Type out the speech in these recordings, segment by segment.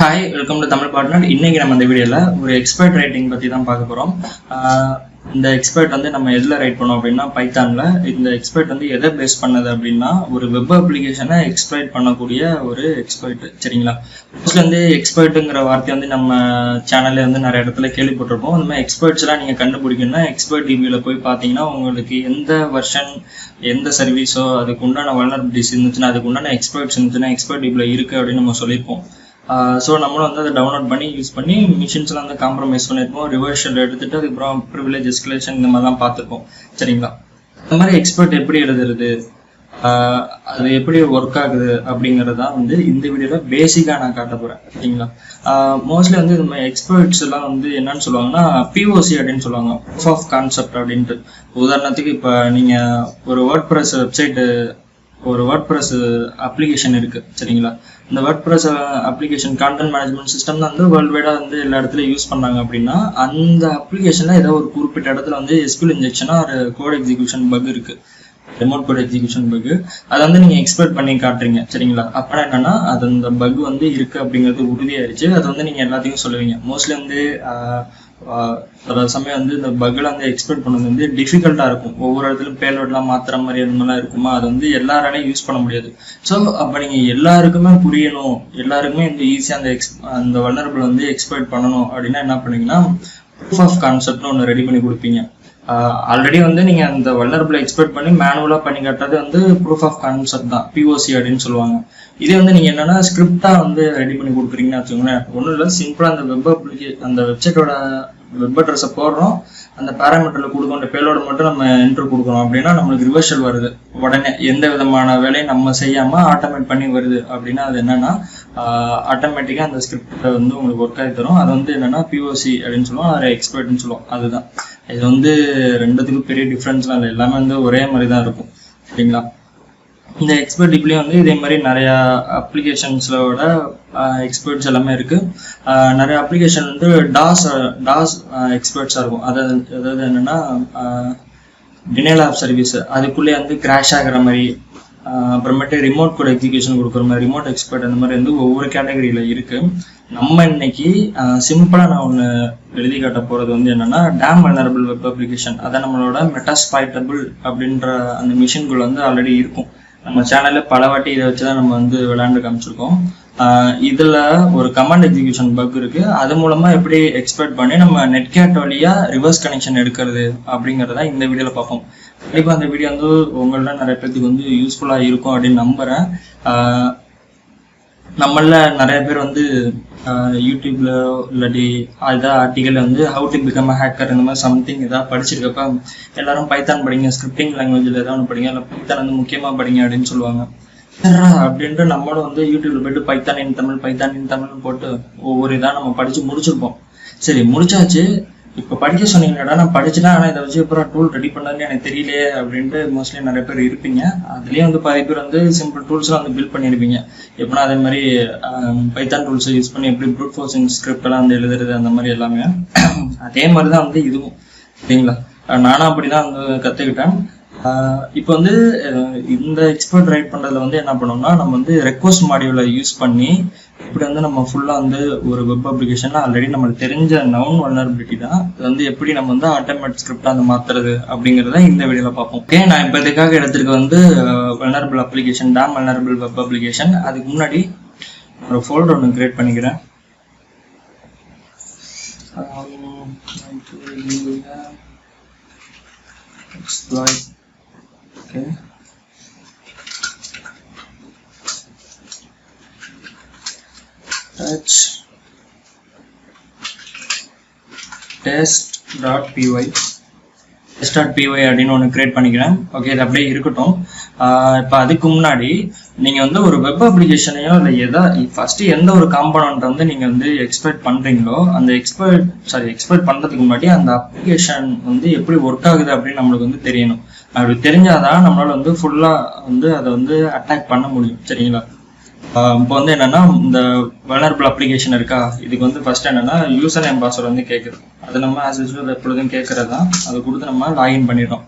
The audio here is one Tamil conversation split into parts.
Hi, welcome to Tamil partner. இன்னைக்கு நம்ம இந்த வீடியோல ஒரு எக்ஸ்பர்ட் ரைட்டிங் பத்தி தான் பார்க்க போறோம். இந்த எக்ஸ்பர்ட் வந்து நம்ம எதில் ரைட் பண்ணோம் அப்படின்னா பைத்தான்ல. இந்த எக்ஸ்பர்ட் வந்து எதை பேஸ் பண்ணது அப்படின்னா ஒரு வெப் அப்ளிகேஷனை எக்ஸ்பிளைட் பண்ணக்கூடிய ஒரு எக்ஸ்பர்ட். சரிங்களா? மோஸ்ட்லி வந்து எக்ஸ்பர்ட்டுங்கிற வார்த்தை வந்து நம்ம சேனல்ல வந்து நிறைய இடத்துல கேள்விப்பட்டிருப்போம். இந்த மாதிரி எக்ஸ்பர்ட்ஸ் எல்லாம் நீங்க கண்டுபிடிக்கணும்னா எக்ஸ்பர்ட் டிவியில போய் பார்த்தீங்கன்னா உங்களுக்கு எந்த வெர்ஷன் எந்த சர்வீஸோ அதுக்கு உண்டான வல்னரபிலிட்டிஸ் இருந்துச்சுன்னா அதுக்கு உண்டான எக்ஸ்பர்ட்ஸ் இருந்துச்சுன்னா எக்ஸ்பர்ட் டிவியில இருக்கு அப்படின்னு நம்ம சொல்லியிருப்போம். ஸோ நம்மளும் வந்து அதை டவுன்லோட் பண்ணி யூஸ் பண்ணி மிஷின்ஸ்லாம் வந்து காம்ப்ரமைஸ் பண்ணியிருப்போம், ரிவர்ஷல் எடுத்துட்டு அதுக்கப்புறம் ப்ரிவிலேஜ் எஸ்கலேஷன் இந்த மாதிரிலாம் பார்த்துருப்போம். சரிங்களா? இந்த மாதிரி எக்ஸ்பர்ட் எப்படி எழுதுறது, அது எப்படி ஒர்க் ஆகுது அப்படிங்கிறதான் வந்து இந்த வீடியோவில் பேசிக்காக நான் காட்ட போகிறேன். சரிங்களா? மோஸ்ட்லி வந்து இந்த மாதிரி எக்ஸ்பர்ட்ஸ் எல்லாம் வந்து என்னன்னு சொல்லுவாங்கன்னா பிஓசி அப்படின்னு சொல்லுவாங்க, ப்ரூஃப் ஆஃப் கான்செப்ட் அப்படின்ட்டு. உதாரணத்துக்கு இப்போ நீங்கள் ஒரு வேர்ட்பிரஸ் வெப்சைட்டு, ஒரு வேர்ட்பிரஸ் அப்ளிகேஷன் இருக்கு. சரிங்களா? இந்த WordPress application content management system தான் வந்து வேர்ல்டு வைடா வந்து எல்லா இடத்துலயும் யூஸ் பண்ணாங்க. அப்படின்னா அந்த அப்ளிகேஷன்ல ஏதோ ஒரு குறிப்பிட்ட இடத்துல வந்து எஸ்கியூஎல் இன்ஜெக்ஷனா ஒரு கோட் எக்ஸிகியூஷன் பக் இருக்கு, ரிமோட் கோட் எக்ஸிகியூஷன் பக். அதை வந்து நீங்க எக்ஸ்பெக்ட் பண்ணி காட்டுறீங்க. சரிங்களா? அப்புறம் என்னன்னா அது அந்த பக் வந்து இருக்கு அப்படிங்கிறது உறுதியாயிருச்சு. அது வந்து நீங்க எல்லாத்தையும் சொல்லுவீங்க. மோஸ்ட்லி வந்து சமயம் வந்து இந்த பக்ல வந்து எக்ஸ்பெக்ட் பண்ணது வந்து டிஃபிகல்ட்டா இருக்கும். ஒவ்வொரு இடத்துலையும் பேலோட்லாம் மாத்திர மாதிரி அந்த மாதிரிலாம் இருக்குமா, அது வந்து எல்லாராலையும் யூஸ் பண்ண முடியாது. ஸோ அப்போ நீங்க எல்லாருக்குமே புரியணும், எல்லாருக்குமே இந்த ஈஸியாக அந்த வல்னரபிள் வந்து எக்ஸ்பெக்ட் பண்ணணும் அப்படின்னா என்ன பண்ணீங்கன்னா ப்ரூஃப் ஆஃப் கான்செப்ட்னு ஒன்று ரெடி பண்ணி கொடுப்பீங்க. ஆல்ரெடி வந்து நீங்க அந்த வல்னரபிள் எக்ஸ்பெக்ட் பண்ணி மேனுவலா பண்ணி காட்டுறது வந்து ப்ரூஃப் ஆஃப் கான்செப்ட் தான், பிஓசி அப்படின்னு சொல்லுவாங்க. இதே வந்து நீங்க என்னன்னா ஸ்கிரிப்டா வந்து ரெடி பண்ணி கொடுக்குறீங்கன்னு வச்சுக்கோங்களேன். ஒன்றும் இல்லை, சிம்பிளா அந்த வெப்சைட்டோட வெப் அட்ரஸை போடுறோம், அந்த பேராமீட்டர்ல கொடுக்கணும், பேலோட மட்டும் நம்ம என்ட்ரு கொடுக்குறோம் அப்படின்னா நம்மளுக்கு ரிவர்ஷல் வருது. உடனே எந்த விதமான வேலையும் நம்ம செய்யாம ஆட்டோமேட் பண்ணி வருது. அப்படின்னா அது என்னன்னா ஆட்டோமேட்டிக்கா அந்த ஸ்கிரிப்ட் வந்து உங்களுக்கு ஒர்க் ஆகி தரும். அது வந்து என்னன்னா பிஓசி அப்படின்னு சொல்லுவோம், அதை எக்ஸ்பர்ட்னு சொல்லுவோம். அதுதான் இது வந்து ரெண்டுத்துக்கும் பெரிய டிஃப்ரென்ஸ்லாம் இல்லை, எல்லாமே வந்து ஒரே மாதிரி தான் இருக்கும். சரிங்களா? இந்த எக்ஸ்பர்ட் டிப்லேயும் வந்து இதே மாதிரி நிறைய அப்ளிகேஷன்ஸோட எக்ஸ்பர்ட்ஸ் எல்லாமே இருக்கு. நிறைய அப்ளிகேஷன் வந்து டாஸ் எக்ஸ்பர்ட்ஸாக இருக்கும். அதாவது என்னன்னா டினைல் ஆஃப் சர்வீஸ், அதுக்குள்ளே வந்து கிராஷ் ஆகிற மாதிரி, அப்புறமேட்டு ரிமோட் கோட் எக்ஸிகியூஷன் கொடுக்குற மாதிரி ரிமோட் எக்ஸ்பர்ட், அந்த மாதிரி வந்து ஒவ்வொரு கேட்டகரியில இருக்கு. நம்ம இன்னைக்கு சிம்பிளா நான் ஒன்று எழுதி காட்ட போறது வந்து என்னன்னா டேம் வல்னரபிள் வெப் அப்ளிகேஷன். அதான் நம்மளோட மெட்டாஸ்பைட்டபிள் அப்படின்ற அந்த மிஷின்குள்ள வந்து ஆல்ரெடி இருக்கும். நம்ம சேனல்ல பல வாட்டி இதை வச்சுதான் நம்ம வந்து விளையாண்டு காமிச்சிருக்கோம். இதுல ஒரு கமாண்ட் எக்ஸிகியூஷன் பக் இருக்கு. அது மூலமா எப்படி எக்ஸ்பெக்ட் பண்ணி நம்ம நெட்கேட் வழியா ரிவர்ஸ் கனெக்ஷன் எடுக்கிறது அப்படிங்கறத இந்த வீடியோல பார்ப்போம். கண்டிப்பா அந்த வீடியோ வந்து உங்கள நிறைய பேருக்கு வந்து யூஸ்ஃபுல்லா இருக்கும் அப்படின்னு நம்புறேன். நம்மள நிறைய பேர் வந்து யூடியூப்ல இல்லாட்டி ஏதாவது ஆர்டிகல் வந்து how to become a hacker இந்த மாதிரி சம்திங் ஏதாவது படிச்சிருக்கப்ப எல்லாரும் பைத்தான் படிங்க, ஸ்கிரிப்டிங் லாங்குவேஜ்ல ஏதாவது ஒன்று படிங்க, இல்லை பைத்தான் வந்து முக்கியமா படிங்க அப்படின்னு சொல்லுவாங்க. அப்படின்ட்டு நம்மளும் வந்து யூடியூப்ல போயிட்டு பைத்தான் இன் தமிழ் போட்டு ஒவ்வொரு இதாக நம்ம படிச்சு முடிச்சிருப்போம். சரி, முடிச்சாச்சு, இப்போ படிக்க சொன்னீங்கடா, நான் படிச்சுட்டேன், ஆனால் இதை வச்சு அப்புறம் டூல் ரெடி பண்ணதுன்னு எனக்கு தெரியலையே அப்படின்ட்டு மோஸ்ட்லி நிறைய பேர் இருப்பீங்க. அதுலேயே வந்து பாதி பேர் வந்து சிம்பிள் டூல்ஸ்லாம் வந்து பில்ட் பண்ணியிருப்பீங்க. எப்படின்னா அதே மாதிரி பைத்தான் டூல்ஸை யூஸ் பண்ணி எப்படி ப்ரூட் ஃபோர்சிங் ஸ்கிரிப்டெல்லாம் வந்து எழுதுறது அந்த மாதிரி எல்லாமே அதே மாதிரி தான் வந்து இதுவும். சரிங்களா? நானும் அப்படி தான் வந்து கற்றுக்கிட்டேன். இப்போ வந்து இந்த எக்ஸ்பர்ட் ரைட் பண்ணுறதுல வந்து என்ன பண்ணோம்னா நம்ம வந்து ரெக்வஸ்ட் மாடியூலை யூஸ் பண்ணி இப்படி வந்து நம்ம ஃபுல்லாக வந்து ஒரு வெப் அப்ளிகேஷன்ல ஆல்ரெடி நம்மளுக்கு தெரிஞ்ச நவுன் வல்னரபிலிட்டி தான் அது வந்து எப்படி நம்ம வந்து ஆட்டோமேட் ஸ்கிரிப்டா வந்து மாத்துறது அப்படிங்கிறத இந்த வீடியோல பார்ப்போம். ஓகே, நான் இப்போ இதுக்காக எடுத்துருக்க வந்து vulnerable application, damn vulnerable web application. அதுக்கு முன்னாடி ஒரு ஃபோல்டர் ஒன்று கிரியேட் பண்ணிக்கிறேன். Okay. Touch test.py அப்படின்னு ஒன்று கிரியேட் பண்ணிக்கிறேன். ஓகே, இது அப்படியே இருக்கட்டும். இப்போ அதுக்கு முன்னாடி நீங்க வந்து ஒரு வெப் அப்ளிகேஷனையோ இல்லை ஃபர்ஸ்ட் எந்த ஒரு காம்பனண்ட் வந்து நீங்க வந்து எக்ஸ்பெக்ட் பண்றீங்களோ அந்த எக்ஸ்பெக்ட் பண்றதுக்கு முன்னாடி அந்த அப்ளிகேஷன் வந்து எப்படி ஒர்க் ஆகுது அப்படின்னு நம்மளுக்கு வந்து தெரியணும். அப்படி தெரிஞ்சாதான் நம்மளால வந்து ஃபுல்லா வந்து அதை வந்து அட்டாக் பண்ண முடியும். சரிங்களா? இப்போ வந்து என்னன்னா இந்த வல்னரபிள் அப்ளிகேஷன் இருக்கா, இதுக்கு வந்து ஃபர்ஸ்ட் என்னன்னா யூசர் நேம் பாஸ்வேர்டு வந்து கேட்குது. அது நம்ம ஆஸ் யூஸ்வல் எப்பொழுதும் கேட்கறது தான். அதை கொடுத்து நம்ம லாகின் பண்ணிடுறோம்.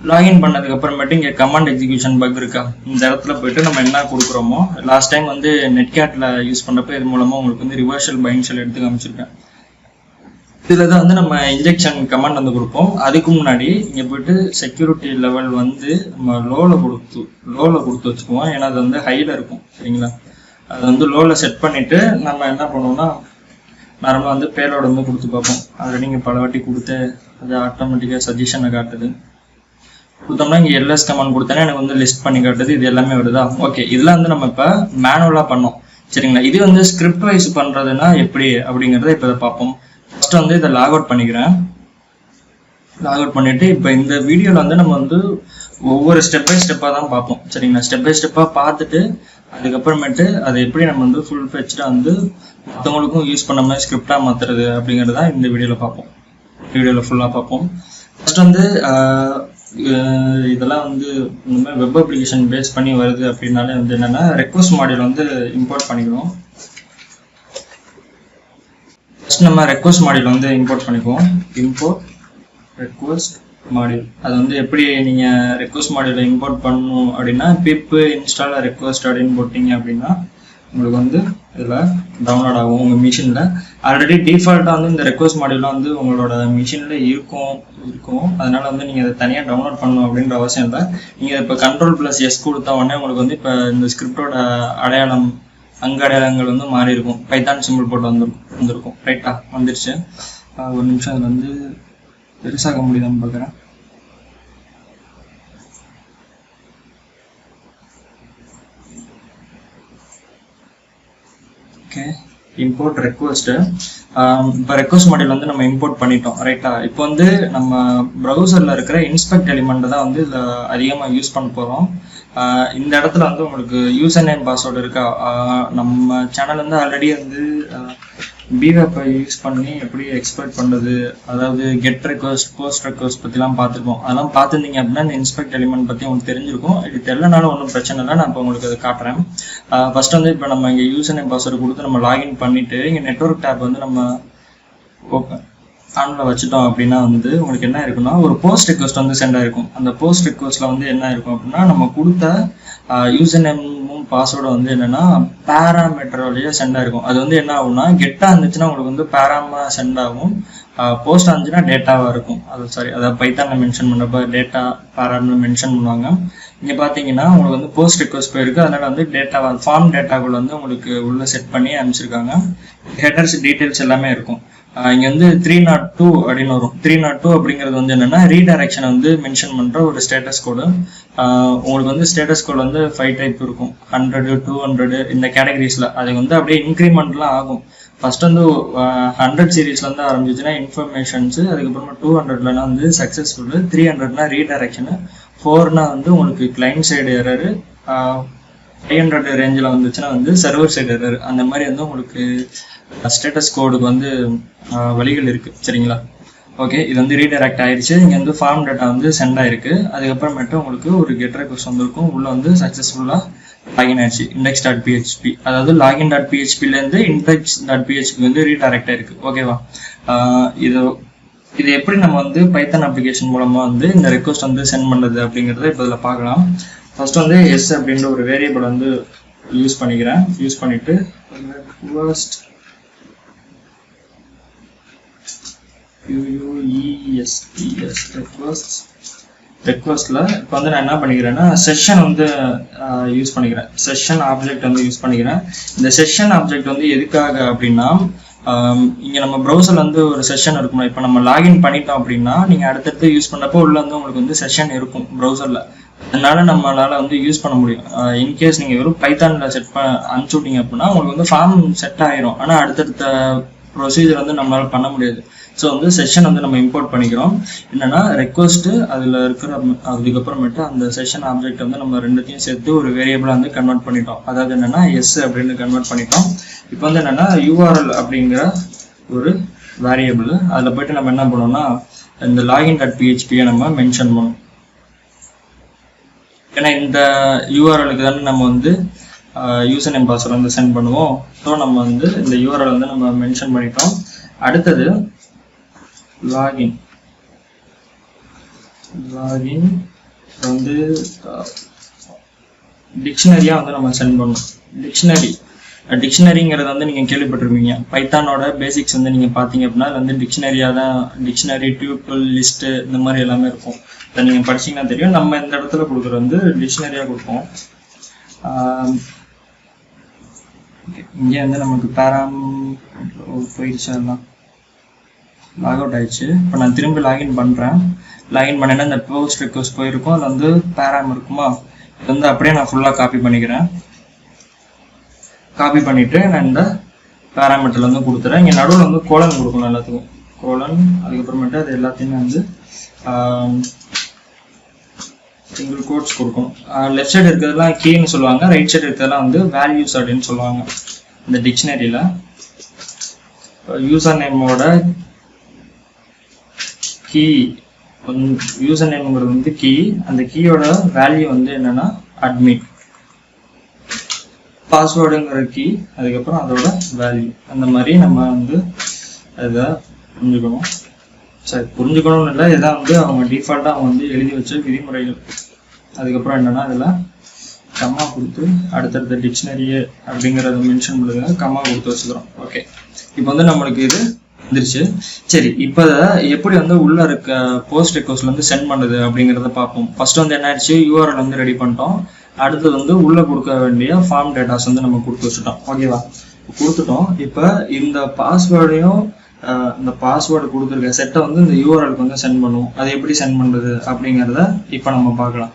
லாகின் பண்ணதுக்கு அப்புறமேட்டு இங்கே கமாண்ட் எக்ஸிக்யூஷன் பக் இருக்கா, இந்த இடத்துல போயிட்டு நம்ம என்ன கொடுக்குறோமோ, லாஸ்ட் டைம் வந்து நெட்கேட்டில் யூஸ் பண்ணுறப்ப இது மூலமாக உங்களுக்கு வந்து ரிவர்ஷல் பைண்ட் ஷெல் எடுத்து காமிச்சிருக்கேன். இதில் தான் வந்து நம்ம இன்ஜெக்ஷன் கமாண்ட் வந்து கொடுப்போம். அதுக்கு முன்னாடி இங்கே போயிட்டு செக்யூரிட்டி லெவல் வந்து நம்ம லோவில் கொடுத்து வச்சுக்குவோம். ஏன்னா அது வந்து ஹையில் இருக்கும். சரிங்களா, அது வந்து லோவில் செட் பண்ணிவிட்டு நம்ம என்ன பண்ணுவோம்னா நார்மலாக வந்து பேலோட வந்து கொடுத்து பார்ப்போம். ஆல்ரெடி இங்கே பல வாட்டி கொடுத்து அது ஆட்டோமேட்டிக்காக சஜஷனை காட்டுது. கொடுத்தோம்னா இங்கே எல்எஸ் கமாண்ட் கொடுத்தோன்னா எனக்கு வந்து லிஸ்ட் பண்ணி காட்டுது. இது எல்லாமே வருதா? ஓகே, இதெல்லாம் வந்து நம்ம இப்போ மேனுவலாக பண்ணோம். சரிங்களா, இது வந்து ஸ்கிரிப்ட் வைஸ் பண்ணுறதுன்னா எப்படி அப்படிங்கிறத இப்போ இதை பார்ப்போம். ஃபர்ஸ்ட் வந்து இதை லாக் அவுட் பண்ணிக்கிறேன். லாக் அவுட் பண்ணிட்டு இப்போ இந்த வீடியோவில் வந்து நம்ம வந்து ஒவ்வொரு ஸ்டெப் பை ஸ்டெப்பாக தான் பார்ப்போம். சரிங்களா, ஸ்டெப் பை ஸ்டெப்பாக பார்த்துட்டு அதுக்கப்புறமேட்டு அதை எப்படி நம்ம வந்து ஃபுல் ஃபெச்சாக வந்து மற்றவங்களுக்கும் யூஸ் பண்ண மாதிரி ஸ்கிரிப்டாக மாற்றுறது அப்படிங்கிறத இந்த வீடியோவில் பார்ப்போம். வீடியோவில் ஃபுல்லாக பார்ப்போம். ஃபர்ஸ்ட் வந்து இதெல்லாம் வந்து இந்த மாதிரி வெப் அப்ளிகேஷன் பேஸ் பண்ணி வருது அப்படின்னாலே வந்து என்னென்னா ரெக்வஸ்ட் மாடியூல் வந்து இம்போர்ட் பண்ணிக்கிறோம். ஃபர்ஸ்ட் நம்ம ரெக்வஸ்ட் மாடியூல் வந்து இம்போர்ட் பண்ணிக்குவோம். இம்போர்ட் ரெக்வஸ்ட் மாடியூல், அது வந்து எப்படி நீங்கள் ரெக்வஸ்ட் மாடியூலை இம்போர்ட் பண்ணணும் அப்படின்னா பிப் இன்ஸ்டால் ரெக்வஸ்ட் அப்படின்னு போட்டிங்க அப்படின்னா உங்களுக்கு வந்து இதில் டவுன்லோட் ஆகும் உங்கள் மிஷினில். ஆல்ரெடி டிஃபால்ட்டாக வந்து இந்த ரெக்வஸ்ட் மாடியூலாம் வந்து உங்களோட மிஷினில் இருக்கும். அதனால வந்து நீங்கள் அதை தனியாக டவுன்லோட் பண்ணணும் அப்படின்ற அவசியம் இல்லை. நீங்கள் இப்போ Ctrl+S கொடுத்த உடனே உங்களுக்கு வந்து இப்போ இந்த ஸ்கிரிப்டோட அடையாளங்கள் வந்து மாறி இருக்கும். பைத்தான் சிம்பிள் போட்டு வந்திருக்கும். ரைட்டா, வந்துருச்சு. ஒரு நிமிஷம் அதில் வந்து பெருசாக முடியுதான்னு பார்க்குறேன். Okay, import request. இப்போ ரெக்வஸ்ட் மாடியூல் வந்து நம்ம இம்போர்ட் பண்ணிட்டோம். ரைட்டா, இப்போ வந்து நம்ம ப்ரௌசரில் இருக்கிற இன்ஸ்பெக்ட் எலிமெண்ட் தான் வந்து இதில் அதிகமாக யூஸ் பண்ண போகிறோம். இந்த இடத்துல வந்து உங்களுக்கு யூசர் நேம் பாஸ்வேர்டு இருக்கா? நம்ம சேனல் வந்து ஆல்ரெடி வந்து பிவேப்பை யூஸ் பண்ணி எப்படி எக்ஸ்பெக்ட் பண்ணுறது, அதாவது கெட் ரெக்வஸ்ட், போஸ்ட் ரெக்வஸ்ட் பற்றிலாம் பார்த்துருக்கோம். அதெல்லாம் பார்த்துருந்தீங்க அப்படின்னா இந்த இன்ஸ்பெக்ட் எலிமெண்ட் பற்றி உங்களுக்கு தெரிஞ்சிருக்கும். இது தெரியலனாலும் ஒன்றும் பிரச்சனை இல்லை, நான் இப்போ உங்களுக்கு அதை காட்டுறேன். ஃபர்ஸ்ட் வந்து இப்போ நம்ம இங்கே யூசர் நேம் பாஸ்வேர்டு கொடுத்து நம்ம லாகின் பண்ணிவிட்டு இங்கே நெட்வொர்க் டேப் வந்து நம்ம ஆனில் வச்சுட்டோம் அப்படின்னா வந்து உங்களுக்கு என்ன இருக்குன்னா ஒரு போஸ்ட் ரெக்வஸ்ட் வந்து சென்ட் ஆகிருக்கும். அந்த போஸ்ட் ரெக்வஸ்ட்டில் வந்து என்ன இருக்கும் அப்படின்னா நம்ம கொடுத்த யூசர் நேமும் பாஸ்வேர்டு வந்து என்னென்னா பேராமீட்டர் வழியாக சென்ட் ஆகிருக்கும். அது வந்து என்ன ஆகும்னா கெட்டாக இருந்துச்சுன்னா உங்களுக்கு வந்து பேராமா சென்ட் ஆகும், போஸ்டாக இருந்துச்சுன்னா டேட்டாவாக இருக்கும். அதாவது பைத்தானில் மென்ஷன் பண்ணுறப்ப டேட்டா பேரான்னு மென்ஷன் பண்ணுவாங்க. இங்கே பார்த்தீங்கன்னா உங்களுக்கு வந்து போஸ்ட் ரெக்வஸ்ட் போயிருக்கு. அதனால் வந்து டேட்டாவை ஃபார்ம் டேட்டாக்குள்ள வந்து உங்களுக்கு உள்ளே செட் பண்ணி அனுப்பிச்சிருக்காங்க. ஹெடர்ஸ் டீட்டெயில்ஸ் எல்லாமே இருக்கும். இங்கே வந்து 302 அப்படின்னு வரும். 302 அப்படிங்கிறது வந்து என்னென்னா ரீடைரக்ஷனை வந்து மென்ஷன் பண்ணுற ஒரு ஸ்டேட்டஸ் கோடு. உங்களுக்கு வந்து ஸ்டேட்டஸ் கோட் வந்து 5 டைப் இருக்கும், 100, 200 இந்த கேட்டகரிஸில். அது வந்து அப்படியே இன்க்ரிமெண்ட்லாம் ஆகும். ஃபர்ஸ்ட் வந்து 100 சீரீஸ்லேருந்து ஆரம்பிச்சுன்னா இன்ஃபர்மேஷன்ஸு, அதுக்கப்புறமா 200லனா வந்து சக்ஸஸ்ஃபுல்லு, 300னா ரீடைரக்ஷனு, 4னா வந்து உங்களுக்கு கிளைண்ட் சைடு எரரு, 500 ரேஞ்சில் வந்துச்சுன்னா வந்து சர்வர் சைடு எரர். அந்த மாதிரி வந்து உங்களுக்கு ஸ்டேட்டஸ் கோடுக்கு வந்து வழிகள் இருக்குது. சரிங்களா, ஓகே, இது வந்து ரீடைரக்ட் ஆயிடுச்சு. இங்கே வந்து ஃபார்ம் டேட்டா வந்து சென்ட் ஆயிருக்கு. அதுக்கப்புறமேட்டு உங்களுக்கு ஒரு கெட் ரெக்வஸ்ட் வந்திருக்கும். உள்ள வந்து சக்ஸஸ்ஃபுல்லாக லாகின் ஆயிடுச்சு. index.php, அதாவது login.phpலேருந்து index.php வந்து ரீடைரக்ட் ஆயிருக்கு. ஓகேவா, இது எப்படி நம்ம வந்து பைத்தான் அப்ளிகேஷன் மூலமாக வந்து இந்த ரெக்வஸ்ட் வந்து சென்ட் பண்ணுறது அப்படிங்கிறத இப்போ இதில் பார்க்கலாம். ஃபர்ஸ்ட் வந்து எஸ் அப்படின்ற ஒரு வேரியபிள் வந்து யூஸ் பண்ணிட்டு ரெக்வஸ்ட் ரெக்வஸ்ட்ல இப்போ வந்து நான் என்ன பண்ணிக்கிறேன்னா செஷன் வந்து யூஸ் பண்ணிக்கிறேன். செஷன் ஆப்ஜெக்ட் வந்து யூஸ் பண்ணிக்கிறேன். இந்த செஷன் ஆப்ஜெக்ட் வந்து எதுக்காக அப்படின்னா இங்கே நம்ம ப்ரௌசரில் வந்து ஒரு செஷன் இருக்கும். இப்போ நம்ம லாகின் பண்ணிட்டோம் அப்படின்னா நீங்கள் அடுத்தடுத்து யூஸ் பண்ணப்போ உள்ள வந்து உங்களுக்கு வந்து செஷன் இருக்கும் ப்ரௌசரில். அதனால நம்மளால் வந்து யூஸ் பண்ண முடியும். இன்கேஸ் நீங்கள் வெறும் பைத்தானில் அனுப்பிச்சு விட்டீங்க அப்படின்னா உங்களுக்கு வந்து ஃபார்ம் செட் ஆகிரும். ஆனால் அடுத்தடுத்த ப்ரொசீஜர் வந்து நம்மளால் பண்ண முடியாது. ஸோ வந்து செஷன் வந்து நம்ம இம்போர்ட் பண்ணிக்கிறோம். என்னென்னா ரெக்வஸ்ட்டு அதில் இருக்கிற அதுக்கப்புறமேட்டு அந்த செஷன் ஆப்ஜெக்ட் வந்து நம்ம ரெண்டுத்தையும் சேர்த்து ஒரு வேரியபிளாக வந்து கன்வெர்ட் பண்ணிட்டோம். அதாவது என்னென்னா எஸ் அப்படின்னு கன்வெர்ட் பண்ணிட்டோம். இப்போ வந்து என்னென்னா URL அப்படிங்கிற ஒரு வேரியபிள், அதில் போய்ட்டு நம்ம என்ன பண்ணோம்னா இந்த login.php நம்ம மென்ஷன் பண்ணோம். ஏன்னா இந்த URLக்கு தானே நம்ம வந்து யூசர் நேம் பாஸ்வேர்டு வந்து சென்ட் பண்ணுவோம். ஸோ நம்ம வந்து இந்த URL வந்து நம்ம மென்ஷன் பண்ணிட்டோம். அடுத்தது லாகின் லாகின் வந்து டிக்ஷனரியாக வந்து நம்ம சென்ட் பண்ணணும். டிக்ஷனரிங்கிறது வந்து நீங்கள் கேள்விப்பட்டிருப்பீங்க. பைத்தானோட பேசிக்ஸ் வந்து நீங்கள் பார்த்தீங்க அப்படின்னா அது வந்து டிக்ஷனரியாக தான், டிக்ஷனரி, டியூப்பிள், லிஸ்ட்டு இந்த மாதிரி எல்லாமே இருக்கும். இதை நீங்கள் படிச்சிங்கன்னா தெரியும். நம்ம இந்த இடத்துல கொடுக்குறது வந்து டிக்ஷனரியாக கொடுப்போம். இங்கே வந்து நமக்கு பேராம் போயிடுச்சு, எல்லாம் லாக் அவுட் ஆயிடுச்சு. இப்போ நான் திரும்பி லாகின் பண்ணுறேன். லாகின் பண்ணேன்னா இந்த போஸ்ட் ரெக்வஸ்ட் போயிருக்கும், அது வந்து பேராம் இருக்குமா, இது வந்து அப்படியே நான் ஃபுல்லாக காப்பி பண்ணிக்கிறேன். காப்பி பண்ணிவிட்டு நான் இந்த பேராமீட்டரில் வந்து கொடுத்துறேன். இங்கே நடுவில் வந்து கோலன் கொடுக்கணும், எல்லாத்துக்கும் கோலன். அதுக்கப்புறமேட்டு அது எல்லாத்தையுமே வந்து சிங்கிள் கோட்ஸ் கொடுக்கணும். லெஃப்ட் சைடு இருக்கிறதுலாம் கீன்னு சொல்லுவாங்க, ரைட் சைடு இருக்கிறதுலாம் வந்து வேல்யூஸ் அப்படின்னு சொல்லுவாங்க. இந்த டிக்ஷனரியில் யூசர் நேமோட கீ, யூசர் நேம்ங்கிறது வந்து கீ, அந்த கீயோட வேல்யூ வந்து என்னன்னா அட்மின், பாஸ்வேர்டுங்கிற கீ, அதுக்கப்புறம் அதோட வேல்யூ. அந்த மாதிரி நம்ம வந்து அதை புரிஞ்சுக்கணும். சரி, புரிஞ்சுக்கணும்னு இல்லை, இதான் வந்து அவங்க டிஃபால்ட்டாக அவங்க வந்து எழுதி வச்ச விதிமுறைகள். அதுக்கப்புறம் என்னன்னா அதில் கம்மா கொடுத்து அடுத்தடுத்த டிக்ஷனரியே அப்படிங்கிறத மென்ஷன் பண்ணுங்க, கம்மா கொடுத்து வச்சுக்கிறோம். ஓகே, இப்போ வந்து நம்மளுக்கு இது வந்துருச்சு. சரி, இப்போ எப்படி வந்து உள்ள இருக்க போஸ்ட் ரெக்வஸ்ட்ல வந்து சென்ட் பண்ணுது அப்படிங்கிறத பார்ப்போம். ஃபர்ஸ்ட் வந்து என்ன ஆயிடுச்சு, யூஆர்எல் வந்து ரெடி பண்ணிட்டோம். அடுத்தது வந்து உள்ள கொடுக்க வேண்டிய ஃபார்ம் டேட்டாஸ் வந்து நம்ம கொடுத்து வச்சுட்டோம். ஓகேவா, கொடுத்துட்டோம். இப்போ இந்த பாஸ்வேர்டையும் இந்த பாஸ்வேர்டு கொடுத்துருக்க செட்டை வந்து இந்த யூஆர்எலுக்கு வந்து சென்ட் பண்ணுவோம். அதை எப்படி சென்ட் பண்ணுறது அப்படிங்கிறத இப்போ நம்ம பார்க்கலாம்.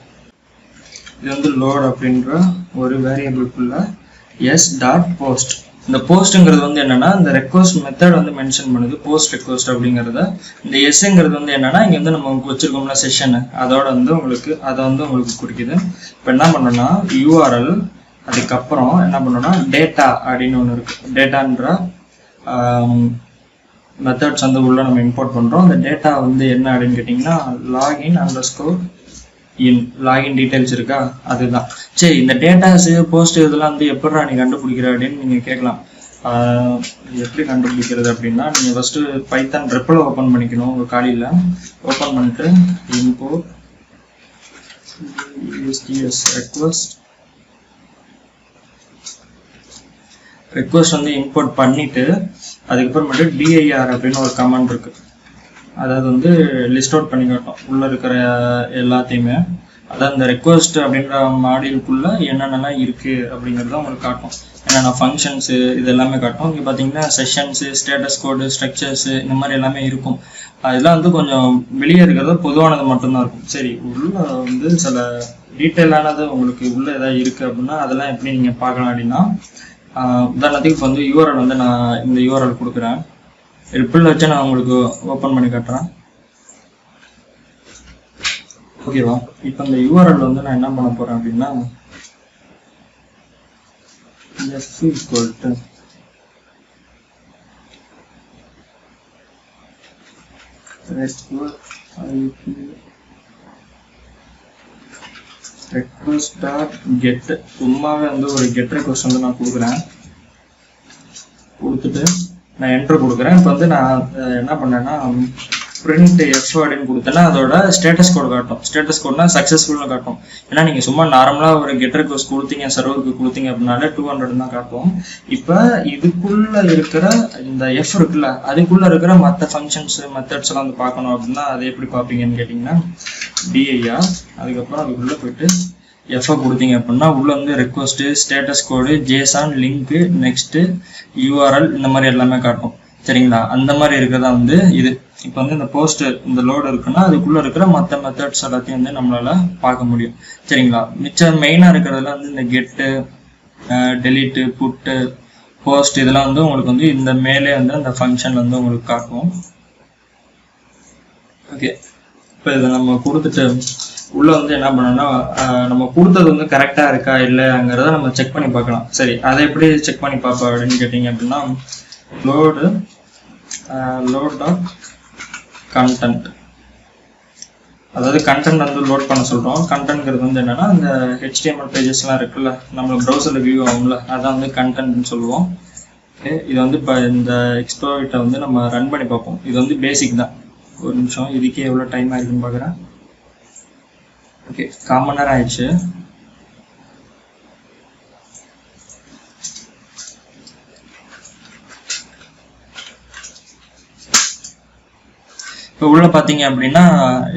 இது வந்து லோட் அப்படின்ற ஒரு வேரியபிள்குள்ள s.post. இந்த போஸ்ட்ங்கிறது வந்து என்னன்னா இந்த ரெக்வஸ்ட் மெத்தட் வந்து மென்ஷன் பண்ணுது, போஸ்ட் ரெக்வஸ்ட் அப்படிங்கிறத. இந்த எஸ்ங்கிறது வந்து என்னன்னா இங்க வந்து நம்ம வச்சிருக்கோம்ல செஷன், அதோட வந்து உங்களுக்கு குறிக்குது. இப்போ என்ன பண்ணோம்னா யூஆர்எல், அதுக்கப்புறம் என்ன பண்ணோம்னா டேட்டா அப்படின்னு ஒன்று இருக்கு. டேட்டான்ற மெத்தட்ஸ் வந்து உள்ள நம்ம இம்போர்ட் பண்றோம். அந்த டேட்டா வந்து என்ன அப்படின்னு கேட்டிங்கன்னா login_in, லாகின் டீடைல்ஸ் இருக்கா, அதுதான். சரி, இந்த டேட்டாஸ் போஸ்ட் இதெல்லாம் வந்து எப்படா நீ கண்டுபிடிக்கிற அப்படின்னு நீங்க கேட்கலாம். எப்படி கண்டுபிடிக்கிறது அப்படின்னா நீங்க ஃபர்ஸ்ட் பைத்தான் ரெப்பில் ஓப்பன் பண்ணிக்கணும். உங்க காலியில் ஓப்பன் பண்ணிட்டு import ரெக்வஸ்ட் வந்து இம்போர்ட் பண்ணிட்டு அதுக்கப்புறமேட்டு dir அப்படின்னு ஒரு கமாண்ட் இருக்கு. அதாவது வந்து லிஸ்ட் அவுட் பண்ணி காட்டும் உள்ள இருக்கிற எல்லாத்தையுமே. அதாவது இந்த ரெக்வஸ்ட் அப்படின்ற மாடியூலுக்குள்ள என்னென்னலாம் இருக்கு அப்படிங்கிறத உங்களுக்கு காட்டும். என்னென்ன ஃபங்க்ஷன்ஸு இது எல்லாமே காட்டும். இங்கே பார்த்தீங்கன்னா செஷன்ஸு, ஸ்டேட்டஸ் கோடு, ஸ்ட்ரக்சர்ஸு இந்த மாதிரி எல்லாமே இருக்கும். அதெல்லாம் வந்து கொஞ்சம் வெளியே இருக்கிறது பொதுவானது மட்டும்தான் இருக்கும். சரி, உள்ள வந்து சில டீட்டெயிலானது உங்களுக்கு உள்ள ஏதாவது இருக்கு அப்படின்னா அதெல்லாம் எப்படி நீங்க பார்க்கலாம் அப்படின்னா, உதாரணத்துக்கு இப்போ வந்து யூஆர்எல் வந்து நான் இந்த யூஆர்எல் கொடுக்குறேன். ரிப்பிள் வச்சு நான் உங்களுக்கு ஓப்பன் பண்ணி காட்டுறேன். ஓகேவா, இப்போ இந்த யூஆர்எல் வந்து நான் என்ன பண்ண போறேன் அப்படின்னா request.get சும்மாவே வந்து ஒரு கெட் ரெக்வஸ்ட் வந்து நான் கொடுக்குறேன். கொடுத்துட்டு நான் என்டர் கொடுக்குறேன். இப்போ வந்து நான் என்ன பண்ணேன்னா print f அப்படின்னு கொடுத்தேன்னா அதோட ஸ்டேட்டஸ் கோட் காட்டும். ஸ்டேட்டஸ் கோட்னா சக்ஸஸ்ஃபுல்னு காட்டும். ஏன்னா நீங்கள் சும்மா நார்மலாக ஒரு கெட் ரெக்வஸ்ட் கொடுத்தீங்க, சர்வருக்கு கொடுத்தீங்க அப்படின்னாலே 200 தான் காட்டும். இப்போ இதுக்குள்ள இருக்கிற இந்த எஃப் இருக்குல்ல, அதுக்குள்ள இருக்கிற மற்ற ஃபங்க்ஷன்ஸ் மெத்தட்ஸ் எல்லாம் வந்து பார்க்கணும் அப்படின்னா அதை எப்படி பார்ப்பீங்கன்னு கேட்டிங்கன்னா dir, அதுக்கப்புறம் அதுக்குள்ளே போயிட்டு எஃப்ஐ கொடுத்தீங்க அப்படின்னா உள்ள வந்து ரெக்வஸ்ட், ஸ்டேட்டஸ் கோடு, ஜேசான், லிங்க், நெக்ஸ்ட், யூஆர்எல் இந்த மாதிரி எல்லாமே காட்டும். சரிங்களா, அந்த மாதிரி இருக்கிறதா வந்து இது. இப்போ வந்து இந்த போஸ்ட் இந்த லோடு இருக்குன்னா அதுக்குள்ள இருக்கிற மற்ற மெத்தட்ஸ் எல்லாத்தையும் வந்து நம்மளால பார்க்க முடியும். சரிங்களா, மிச்சம் மெயினாக இருக்கிறதுல வந்து இந்த கெட்டு, டெலிட்டு, புட்டு, போஸ்ட் இதெல்லாம் வந்து உங்களுக்கு வந்து இந்த மேலே வந்து அந்த ஃபங்க்ஷன் வந்து உங்களுக்கு காட்டும். ஓகே, இப்போ இதை நம்ம கொடுத்துட்டு உள்ள வந்து என்ன பண்ணோம்னா நம்ம கொடுத்தது வந்து கரெக்டா இருக்கா இல்லைங்கிறத நம்ம செக் பண்ணி பார்க்கலாம். சரி, அதை எப்படி செக் பண்ணி பார்ப்போம் அப்படின்னு கேட்டீங்க அப்படின்னா லோட் கண்டென்ட், அதாவது கண்டென்ட் வந்து லோட் பண்ண சொல்றோம். கண்டென்ட்ங்கிறது வந்து என்னன்னா இந்த HTML பேஜஸ்லாம் இருக்குல்ல, நம்ம ப்ரௌசர்ல வியூ ஆகும்ல, அதான் வந்து கண்டென்ட்னு சொல்லுவோம். ஓகே, இது வந்து இப்போ இந்த எக்ஸ்ப்ளோயிட்டை வந்து நம்ம ரன் பண்ணி பார்ப்போம். இது வந்து பேசிக் தான். ஒரு நிமிஷம், இதுக்கே எவ்வளோ டைம் ஆயிருக்குன்னு பார்க்குறேன். ஓகே, 1/4 மணி நேரம் ஆயிடுச்சு. இப்போ உள்ள பார்த்தீங்க அப்படின்னா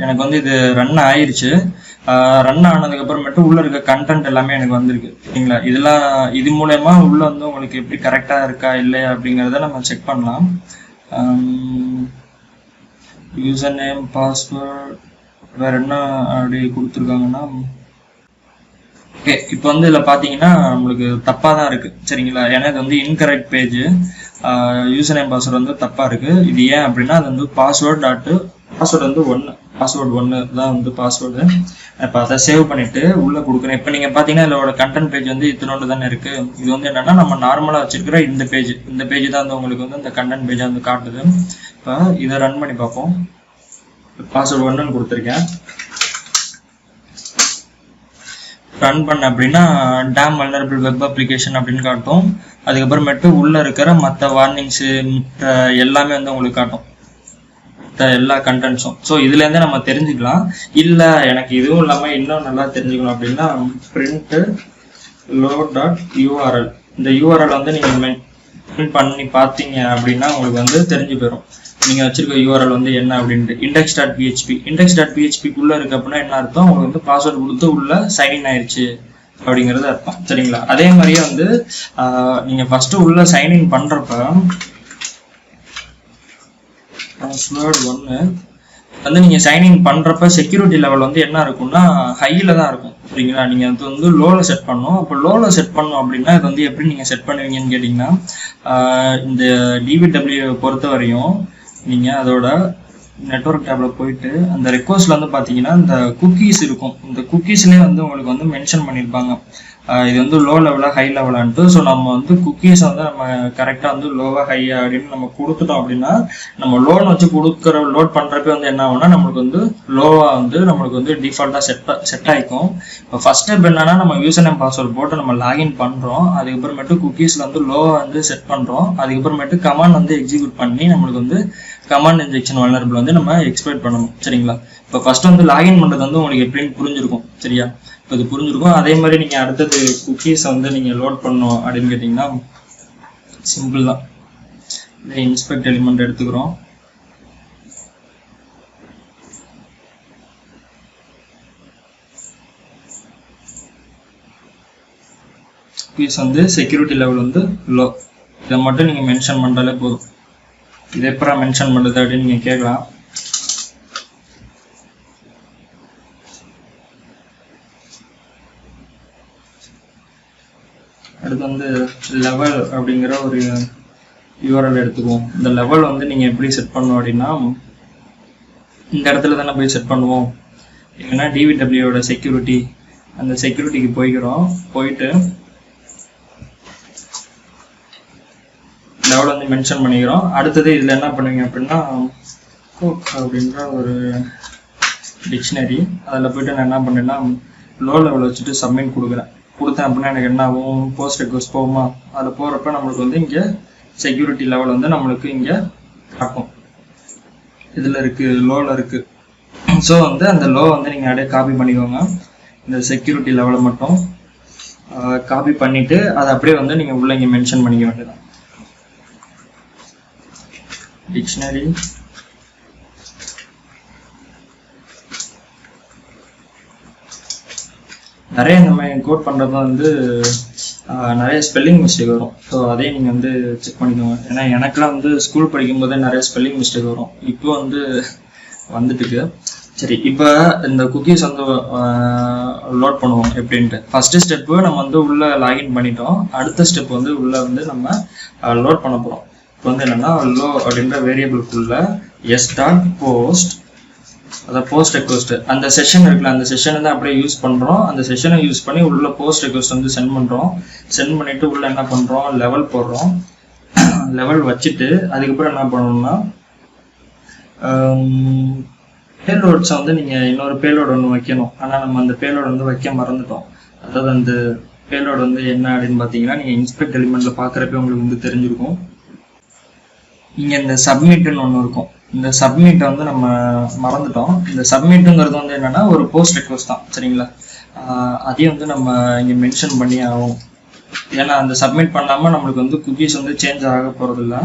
எனக்கு வந்து இது ரன் ஆயிடுச்சு. ரன் ஆனதுக்கு அப்புறமேட்டு உள்ள இருக்க கண்டென்ட் எல்லாமே எனக்கு வந்திருக்கு. சரிங்களா, இதெல்லாம் இது மூலயமா உள்ள வந்து உங்களுக்கு எப்படி கரெக்டா இருக்கா இல்லையா அப்படிங்கிறத நம்ம செக் பண்ணலாம். யூசர் நேம், பாஸ்வேர்ட், வேற என்ன அப்படி கொடுத்துருக்காங்கன்னா, ஓகே இப்போ வந்து இதில் பார்த்தீங்கன்னா நம்மளுக்கு தப்பாக தான் இருக்குது. சரிங்களா, ஏன்னா இது வந்து incorrect page. User name password வந்து தப்பாக இருக்குது. இது ஏன் அப்படின்னா அது வந்து பாஸ்வேர்டு வந்து 1 பாஸ்வேர்டு 1 தான் வந்து பாஸ்வேர்டு. இப்போ அதை சேவ் பண்ணிவிட்டு உள்ளே கொடுக்குறேன். இப்போ நீங்கள் பார்த்தீங்கன்னா இதோட கண்டென்ட் பேஜ் வந்து இத்தனோண்டு தானே இருக்குது. இது வந்து என்னென்னா நம்ம நார்மலாக வச்சுருக்கிற இந்த பேஜ் தான் வந்து உங்களுக்கு வந்து இந்த கண்டென்ட் பேஜை வந்து காட்டுது. இப்போ இதை ரன் பண்ணி பார்ப்போம். பாஸ்வேர்டு 1ன்னு கொடுத்துருக்கேன். ரன் பண்ண அப்படின்னா டேம் வல்னரபிள் வெப் அப்ளிகேஷன் அப்படின்னு காட்டும். அதுக்கப்புறமேட்டு உள்ள இருக்கிற மற்ற வார்னிங்ஸு எல்லாமே வந்து உங்களுக்கு காட்டும், எல்லா கண்டென்ட்ஸும். ஸோ இதுலேருந்தே நம்ம தெரிஞ்சுக்கலாம். இல்லை எனக்கு இதுவும் இல்லாமல் இன்னும் நல்லா தெரிஞ்சுக்கணும் அப்படின்னா print load.url இந்த யூஆர்எல் வந்து நீங்கள் பிரிண்ட் பண்ணி பார்த்தீங்க அப்படின்னா உங்களுக்கு வந்து தெரிஞ்சு போயிடும் நீங்கள் வச்சிருக்க யூஆர்எல் வந்து என்ன அப்படின்ட்டு. index.php இருக்கு அப்படின்னா என்ன அர்த்தம், உங்களுக்கு வந்து பாஸ்வேர்டு கொடுத்து உள்ள சைன்இன் ஆயிடுச்சு அப்படிங்கிறது அர்த்தம். சரிங்களா, அதே மாதிரியே வந்து நீங்கள் ஃபர்ஸ்ட் உள்ள சைன்இன் பண்ணுறப்ப பாஸ்வேர்டு 1 வந்து நீங்கள் சைன்இன் பண்ணுறப்ப செக்யூரிட்டி லெவல் வந்து என்ன இருக்கும்னா ஹையில் தான் இருக்கும். சரிங்களா, நீங்கள் அது வந்து லோவில் செட் பண்ணணும். அப்போ லோவில் செட் பண்ணணும் அப்படின்னா இது வந்து எப்படி நீங்கள் செட் பண்ணுவீங்கன்னு கேட்டிங்கன்னா இந்த DBW பொறுத்த வரையும் நீங்கள் அதோட நெட்வொர்க் டேப்ல போயிட்டு அந்த ரெக்வஸ்ட்ல வந்து பார்த்தீங்கன்னா இந்த குக்கீஸ் இருக்கும். இந்த குக்கீஸ்லேயே வந்து உங்களுக்கு வந்து மென்ஷன் பண்ணியிருப்பாங்க இது வந்து லோ லெவலா ஹை லெவலான்ட்டு. ஸோ நம்ம வந்து குக்கீஸை வந்து நம்ம கரெக்டாக வந்து லோவா ஹையா அப்படின்னு நம்ம கொடுத்துட்டோம் அப்படின்னா நம்ம லோன் வச்சு லோட் பண்ணுறப்ப வந்து என்ன ஆகும்னா நம்மளுக்கு வந்து லோவா வந்து நம்மளுக்கு வந்து டிஃபால்ட்டாக செட் ஆகிக்கும். இப்போ ஃபர்ஸ்ட் ஸ்டெப் என்னன்னா நம்ம யூசர் நேம் பாஸ்வேர்ட் போட்டு நம்ம லாகின் பண்ணுறோம். அதுக்கப்புறமேட்டு குக்கீஸில் வந்து லோவா வந்து செட் பண்ணுறோம். அதுக்கப்புறமேட்டு கமாண்ட் வந்து எக்ஸிக்யூட் பண்ணி நம்மளுக்கு வந்து கமாண்ட் இன்ஜெக்ஷன் வல்னரபிள் வந்து நம்ம எக்ஸ்பெக்ட் பண்ணணும். சரிங்களா, இப்போ ஃபர்ஸ்ட் வந்து லாகின் பண்ணுறது வந்து உங்களுக்கு எப்படின்னு புரிஞ்சிருக்கும். சரியா, இப்போ இது புரிஞ்சிருக்கும். அதே மாதிரி நீங்கள் அடுத்தது குக்கீஸை வந்து நீங்கள் லோட் பண்ணணும் அப்படின்னு கேட்டிங்கன்னா சிம்பிள் தான். இன்ஸ்பெக்ட் எலிமெண்ட் எடுத்துக்கிறோம். குக்கீஸ் வந்து செக்யூரிட்டி லெவல் வந்து லோ, இதை மட்டும் நீங்கள் மென்ஷன் பண்ணுறாலே போதும். இதை எப்போ மென்ஷன் பண்ணுறது அப்படின்னு நீங்கள் கேட்கலாம். அடுத்து வந்து லெவல் அப்படிங்கிற ஒரு யூஆர்எல் எடுத்துக்குவோம். இந்த லெவல் வந்து நீங்கள் எப்படி செட் பண்ணணும் அப்படின்னா இந்த இடத்துல தானே போய் செட் பண்ணுவோம். இல்லைன்னா DBWயோட செக்யூரிட்டி, அந்த செக்யூரிட்டிக்கு போயிட்டு லெவல் வந்து மென்ஷன் பண்ணிக்கிறோம். அடுத்தது இதில் என்ன பண்ணுவீங்க அப்படின்னா கோக் அப்படின்ற ஒரு டிக்ஷனரி, அதில் போயிட்டு நான் என்ன பண்ணேன்னா லோ லெவல் வச்சுட்டு சப்மிட் கொடுத்தேன் அப்படின்னா எனக்கு என்ன ஆகும், போஸ்ட் ரெக்வஸ்ட் போகுமா, அதில் போகிறப்ப நம்மளுக்கு வந்து இங்கே செக்யூரிட்டி லெவல் வந்து நம்மளுக்கு இங்கே காட்டும். இதில் இருக்குது, லோவில் இருக்குது. ஸோ வந்து அந்த லோ வந்து நீங்கள் அப்படியே காப்பி பண்ணிக்கோங்க. இந்த செக்யூரிட்டி லெவலை மட்டும் காப்பி பண்ணிவிட்டு அதை அப்படியே வந்து நீங்கள் உள்ள இங்கே மென்ஷன் பண்ணிக்க வேண்டியதான். டிக்ஷனரி நிறைய நம்ம கோட் பண்ணுறப்ப வந்து நிறைய ஸ்பெல்லிங் மிஸ்டேக் வரும். ஸோ அதையும் நீங்கள் வந்து செக் பண்ணிக்கோங்க. ஏன்னா எனக்குலாம் வந்து ஸ்கூல் படிக்கும்போதே நிறைய ஸ்பெல்லிங் மிஸ்டேக் வரும். இப்போ வந்து வந்துட்டுருக்கு. சரி, இப்போ இந்த குக்கீஸ் வந்து லோட் பண்ணுவோம் எப்படின்ட்டு. ஃபர்ஸ்ட் ஸ்டெப்பு நம்ம வந்து உள்ள லாகின் பண்ணிட்டோம். அடுத்த ஸ்டெப் வந்து உள்ள வந்து நம்ம லோட் பண்ண போகிறோம். இப்போ வந்து என்னன்னா லோ அப்படின்ற வேரியபிள்குள்ள s.post, அதாவது போஸ்ட் ரெக்வஸ்ட், அந்த செஷன் இருக்குல்ல, அந்த செஷனை தான் அப்படியே யூஸ் பண்ணுறோம். அந்த செஷனை யூஸ் பண்ணி உள்ள போஸ்ட் ரெக்வஸ்ட் வந்து சென்ட் பண்ணுறோம். சென்ட் பண்ணிட்டு உள்ள என்ன பண்ணுறோம், லெவல் போடுறோம். லெவல் வச்சுட்டு அதுக்கப்புறம் என்ன பண்ணணும்னா பேலோட்ஸை வந்து நீங்கள் இன்னொரு பேலோடு ஒன்று வைக்கணும். ஆனால் நம்ம அந்த பேலோடு வந்து வைக்க மறந்துட்டோம். அதாவது அந்த பேலோடு வந்து என்ன அப்படின்னு பார்த்தீங்கன்னா நீங்கள் இன்ஸ்பெக்ட் எலிமெண்ட்டில் பார்க்குறப்ப உங்களுக்கு வந்து தெரிஞ்சிருக்கும். இங்கே இந்த சப்மிட்னு ஒன்று இருக்கும். இந்த சப்மிட் வந்து நம்ம மறந்துட்டோம். இந்த சப்மிட்டுங்கிறது வந்து என்னன்னா ஒரு போஸ்ட் ரெக்வஸ்ட் தான், சரிங்களா? அதையும் வந்து நம்ம இங்கே மென்ஷன் பண்ணி ஆகும். ஏன்னா அந்த சப்மிட் பண்ணாமல் நம்மளுக்கு வந்து குக்கீஸ் வந்து சேஞ்ச் ஆக போகிறதில்ல.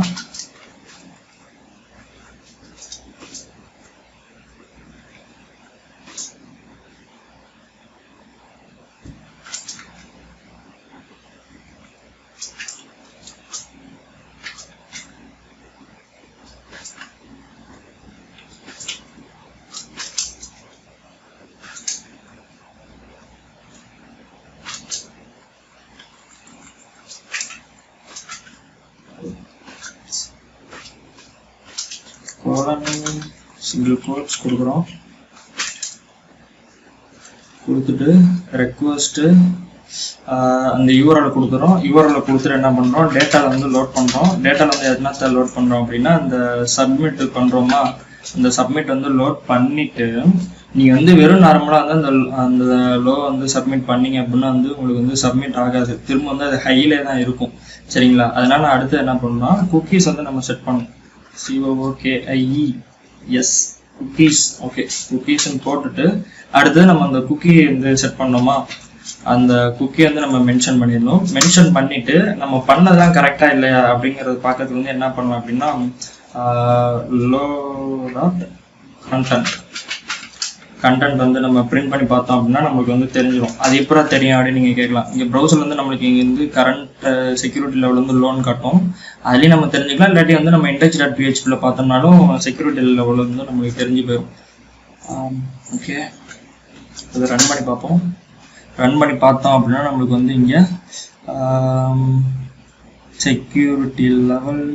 சிங்கிள் கோட்ஸ் கொடுக்குறோம். கொடுத்துட்டு ரெக்வஸ்ட்டு அந்த யூஆர்எல் கொடுக்குறோம். யூஆர்எல் கொடுத்துட்டு என்ன பண்ணுறோம், டேட்டாவில் வந்து லோட் பண்ணுறோம். டேட்டாவில் வந்து என்னத்தை லோட் பண்ணுறோம் அப்படின்னா அந்த சப்மிட் பண்ணுறோமா, அந்த சப்மிட் வந்து லோட் பண்ணிவிட்டு நீங்கள் வந்து வெறும் நார்மலாக வந்து அந்த லோ வந்து சப்மிட் பண்ணீங்க அப்படின்னா வந்து உங்களுக்கு வந்து சப்மிட் ஆகாது. திரும்ப வந்து அது ஹையிலே தான் இருக்கும், சரிங்களா? அதனால் அடுத்து என்ன பண்ணலாம், குக்கீஸ் வந்து நம்ம செட் பண்ணணும். COOKIES cookies. ஓகே, குக்கீஸ்ன்னு போட்டுட்டு அடுத்து நம்ம அந்த குக்கி வந்து செட் பண்ணோமா, அந்த குக்கி வந்து நம்ம மென்ஷன் பண்ணிடணும். மென்ஷன் பண்ணிட்டு நம்ம பண்ணதெல்லாம் கரெக்டாக இல்லையா அப்படிங்கிறது பார்க்கறதுக்கு வந்து என்ன பண்ணலாம் அப்படின்னா லோ டாட் கண்டென்ட் வந்து நம்ம பிரிண்ட் பண்ணி பார்த்தோம் அப்படின்னா நம்மளுக்கு வந்து தெரிஞ்சிடும். அது எப்போ தெரியும் அப்படின்னு நீங்கள் கேட்கலாம். இங்கே ப்ரௌசர் வந்து நம்மளுக்கு இங்கே வந்து கரண்ட் செக்யூரிட்டி லெவல் வந்து லோன் காட்டும், அதுலேயும் நம்ம தெரிஞ்சுக்கலாம். இல்லாட்டி வந்து நம்ம index.phpல பார்த்தோம்னாலும் செக்யூரிட்டி லெவல் வந்து நம்மளுக்கு தெரிஞ்சு போயிடும். ஓகே, அதை ரன் பண்ணி பார்ப்போம். ரன் பண்ணி பார்த்தோம் அப்படின்னா நம்மளுக்கு வந்து இங்கே செக்யூரிட்டி லெவல்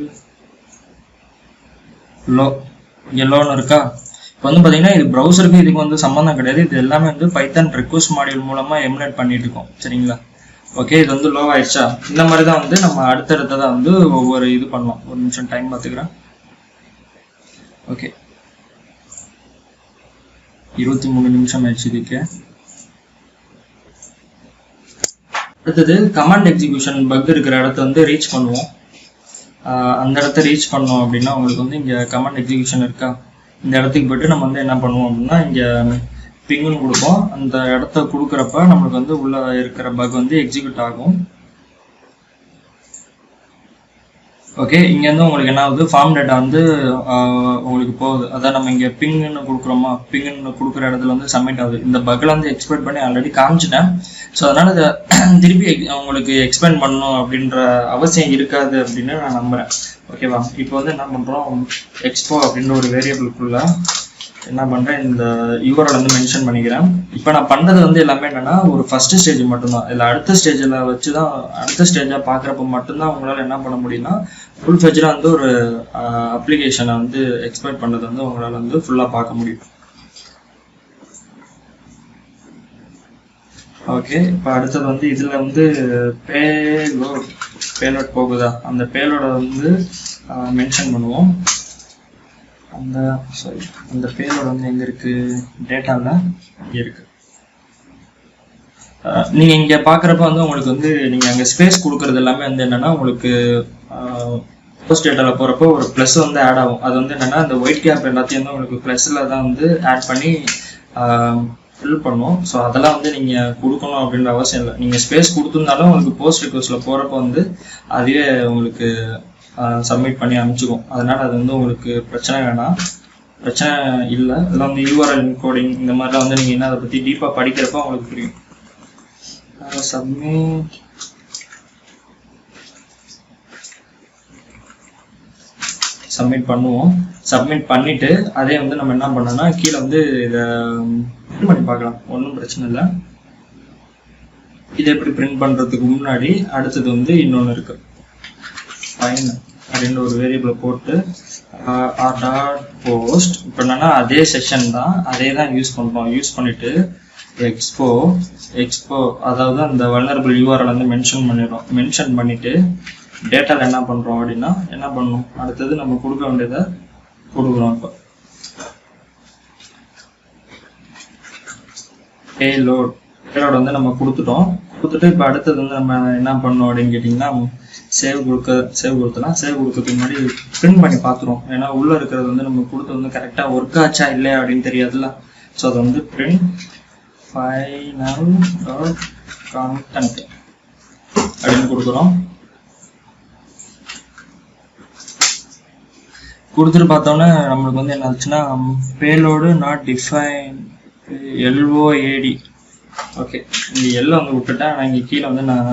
லோ இங்கே லோன் இருக்கா. இப்போ வந்து பார்த்தீங்கன்னா இது ப்ரௌசருக்கு இதுக்கு வந்து சம்மந்தம் கிடையாது. இது எல்லாமே வந்து பைத்தான் ரெக்வஸ்ட் மாடியூல் மூலமாக எமுலேட் பண்ணிட்டு இருக்கோம், சரிங்களா? ஓகே, இது வந்து லோ ஆயிடுச்சா. இந்த மாதிரி தான் வந்து நம்ம அடுத்தடுத்ததாக வந்து ஒவ்வொரு இது பண்ணலாம். ஒரு நிமிஷம் டைம் பார்த்துக்கிறேன். ஓகே, 23 நிமிஷம் ஆயிடுச்சு இதுக்கு. அடுத்தது கமாண்ட் எக்ஸிக்யூஷன் பக் இருக்கிற இடத்த வந்து ரீச் பண்ணுவோம். அந்த இடத்த ரீச் பண்ணோம் அப்படின்னா உங்களுக்கு வந்து இங்கே கமாண்ட் எக்ஸிக்யூஷன் இருக்கா, இந்த இடத்துக்கு போய்ட்டு நம்ம வந்து என்ன பண்ணுவோம் அப்படின்னா இங்கே பிங்குன்னு கொடுப்போம். அந்த இடத்த கொடுக்குறப்ப நம்மளுக்கு வந்து உள்ள இருக்கிற பக் வந்து எக்ஸிக்யூட் ஆகும். ஓகே, இங்கேருந்து உங்களுக்கு என்ன ஆகுது, ஃபார்ம் டேட்டா வந்து உங்களுக்கு போகுது. அதான் நம்ம இங்கே பிங்குன்னு கொடுக்குறோமா, பிங்குன்னு கொடுக்குற இடத்துல வந்து சப்மிட் ஆகுது. இந்த பக்கில் வந்து எக்ஸ்பெக்ட் பண்ணி ஆல்ரெடி காமிச்சிட்டேன். ஸோ அதனால் இதை திருப்பி உங்களுக்கு எக்ஸ்பிளைன் பண்ணணும் அப்படின்ற அவசியம் இருக்காது அப்படின்னு நான் நம்புகிறேன். ஓகேவா? இப்போ வந்து என்ன பண்ணுறோம், எக்ஸ்போ அப்படின்ற ஒரு வேரியபிளுக்குள்ள என்ன பண்ணுறேன், இந்த யூஆர்எல் வந்து மென்ஷன் பண்ணிக்கிறேன். இப்போ நான் பண்ணுறது வந்து எல்லாமே என்னென்னா ஒரு ஃபஸ்ட்டு ஸ்டேஜ் மட்டும்தான். இல்லை அடுத்த ஸ்டேஜில் வச்சு தான் அடுத்த ஸ்டேஜாக பார்க்குறப்ப மட்டும்தான் உங்களால் என்ன பண்ண முடியும்னா ஃபுல் ஃபெஜ்டாக வந்து ஒரு அப்ளிகேஷனை வந்து எக்ஸ்பெக்ட் பண்ணது வந்து உங்களால் வந்து ஃபுல்லாக பார்க்க முடியும். ஓகே, இப்போ அடுத்தது வந்து இதில் வந்து பேலோட் போகுதா, அந்த பேலோட வந்து மென்ஷன் பண்ணுவோம். அந்த பேலோட வந்து எங்கே இருக்குது, டேட்டாவில் இங்கே இருக்குது. நீங்கள் இங்கே பார்க்குறப்ப வந்து உங்களுக்கு வந்து நீங்கள் அங்கே ஸ்பேஸ் கொடுக்குறது எல்லாமே வந்து என்னென்னா உங்களுக்கு போஸ்ட் டேட்டாவில் போகிறப்போ ஒரு ப்ளஸ் வந்து ஆட் ஆகும். அது வந்து என்னென்னா அந்த ஒயிட் கேப் எல்லாத்தையும் வந்து உங்களுக்கு ப்ளஸில் தான் வந்து ஆட் பண்ணி ஃபில் பண்ணும். ஸோ அதெல்லாம் வந்து நீங்கள் கொடுக்கணும் அப்படின்ற அவசியம் இல்லை. நீங்கள் ஸ்பேஸ் கொடுத்துருந்தாலும் உங்களுக்கு போஸ்ட் ரிக்வஸ்ட்டில் போகிறப்போ வந்து அதுவே உங்களுக்கு சப்மிட் பண்ணி அனுப்பிச்சிக்கும். அதனால் அது வந்து உங்களுக்கு பிரச்சனை வேணாம், பிரச்சனை இல்லை. இதெல்லாம் வந்து யூஆர்எல் கோடிங் இந்த மாதிரிலாம் வந்து நீங்கள் என்ன அதை பற்றி டீப்பாக படிக்கிறப்ப உங்களுக்கு புரியும். சப்மிட் பண்ணுவோம். சப்மிட் பண்ணிவிட்டு அதே வந்து நம்ம என்ன பண்ணோம்னா கீழே வந்து இதை பிரிண்ட் பண்ணி பார்க்கலாம், ஒன்றும் பிரச்சனை இல்லை. இதை எப்படி பிரிண்ட் பண்ணுறதுக்கு முன்னாடி அடுத்தது வந்து இன்னொன்று இருக்குது, ஃபைன் அப்படின்ற ஒரு வேரியபிளை போட்டு போஸ்ட். இப்போ என்னன்னா அதே செஷன் தான், அதே தான் யூஸ் பண்ணுறோம். யூஸ் பண்ணிவிட்டு எக்ஸ்போ அதாவது அந்த வல்னரபிள் யூஆர்எல் வந்து மென்ஷன் பண்ணிடுறோம். மென்ஷன் பண்ணிவிட்டு டேட்டாவில் என்ன பண்ணுறோம் அப்படின்னா என்ன பண்ணணும், அடுத்தது நம்ம கொடுக்க வேண்டியதை கொடுக்குறோம். இப்போ பேலோட் வந்து நம்ம கொடுத்துட்டோம். இப்போ அடுத்தது வந்து நம்ம என்ன பண்ணோம் அப்படின்னு கேட்டிங்கன்னா சேவ் கொடுக்கறதுக்கு முன்னாடி பிரிண்ட் பண்ணி பார்த்துருவோம். ஏன்னா உள்ளே இருக்கிறது வந்து நம்ம கொடுத்து வந்து கரெக்டாக ஒர்க் ஆச்சா இல்லையா அப்படின்னு தெரியாதுல்ல. ஸோ அதை வந்து பிரிண்ட் ஃபைனல் டாட் கான்டென்ட் அப்படின்னு கொடுக்குறோம். கொடுத்துட்டு பார்த்தோன்னே நம்மளுக்கு வந்து என்ன ஆச்சுன்னா payload not define LOAD. Okay, இந்த எல்லை வந்து விட்டுட்டேன். நான் இங்கே கீழே வந்து நான்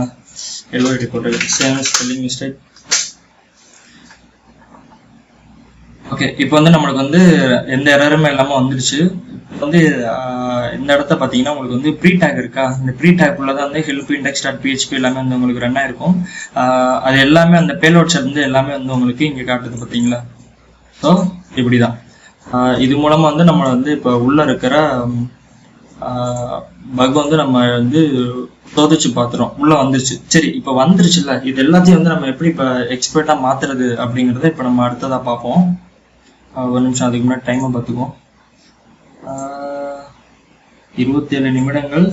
LOAD போட்டிருக்கேன். Same spelling mistake. ஓகே, இப்போ வந்து நம்மளுக்கு வந்து எந்த எரருமே இல்லாமல் வந்துடுச்சு. வந்து இந்த இடத்த பார்த்தீங்கன்னா உங்களுக்கு வந்து ப்ரீ டேக் இருக்கா, இந்த ப்ரீ டேக் உள்ளதான் வந்து ஹெல்ப் இண்டெக்ஸ் டாட் PHP எல்லாமே வந்து உங்களுக்கு ரன் ஆயிருக்கும். அது எல்லாமே அந்த பேலோட்ஸ் வந்து எல்லாமே வந்து உங்களுக்கு இங்கே காட்டுது பார்த்தீங்களா. ஸோ இப்படிதான் இது மூலமா வந்து நம்ம வந்து இப்போ உள்ள இருக்கிற பக் வந்து நம்ம வந்து தோதிச்சு பார்த்துறோம். உள்ள வந்துருச்சு. சரி, இப்போ வந்துருச்சுல்ல, இது எல்லாத்தையும் வந்து நம்ம எப்படி இப்போ எக்ஸ்பர்ட்டா மாத்துறது அப்படிங்கிறத இப்போ நம்ம அடுத்ததா பார்ப்போம். ஒரு நிமிஷம், அதுக்கு முன்னாடி டைமை பார்த்துக்குவோம். 27 நிமிடங்கள்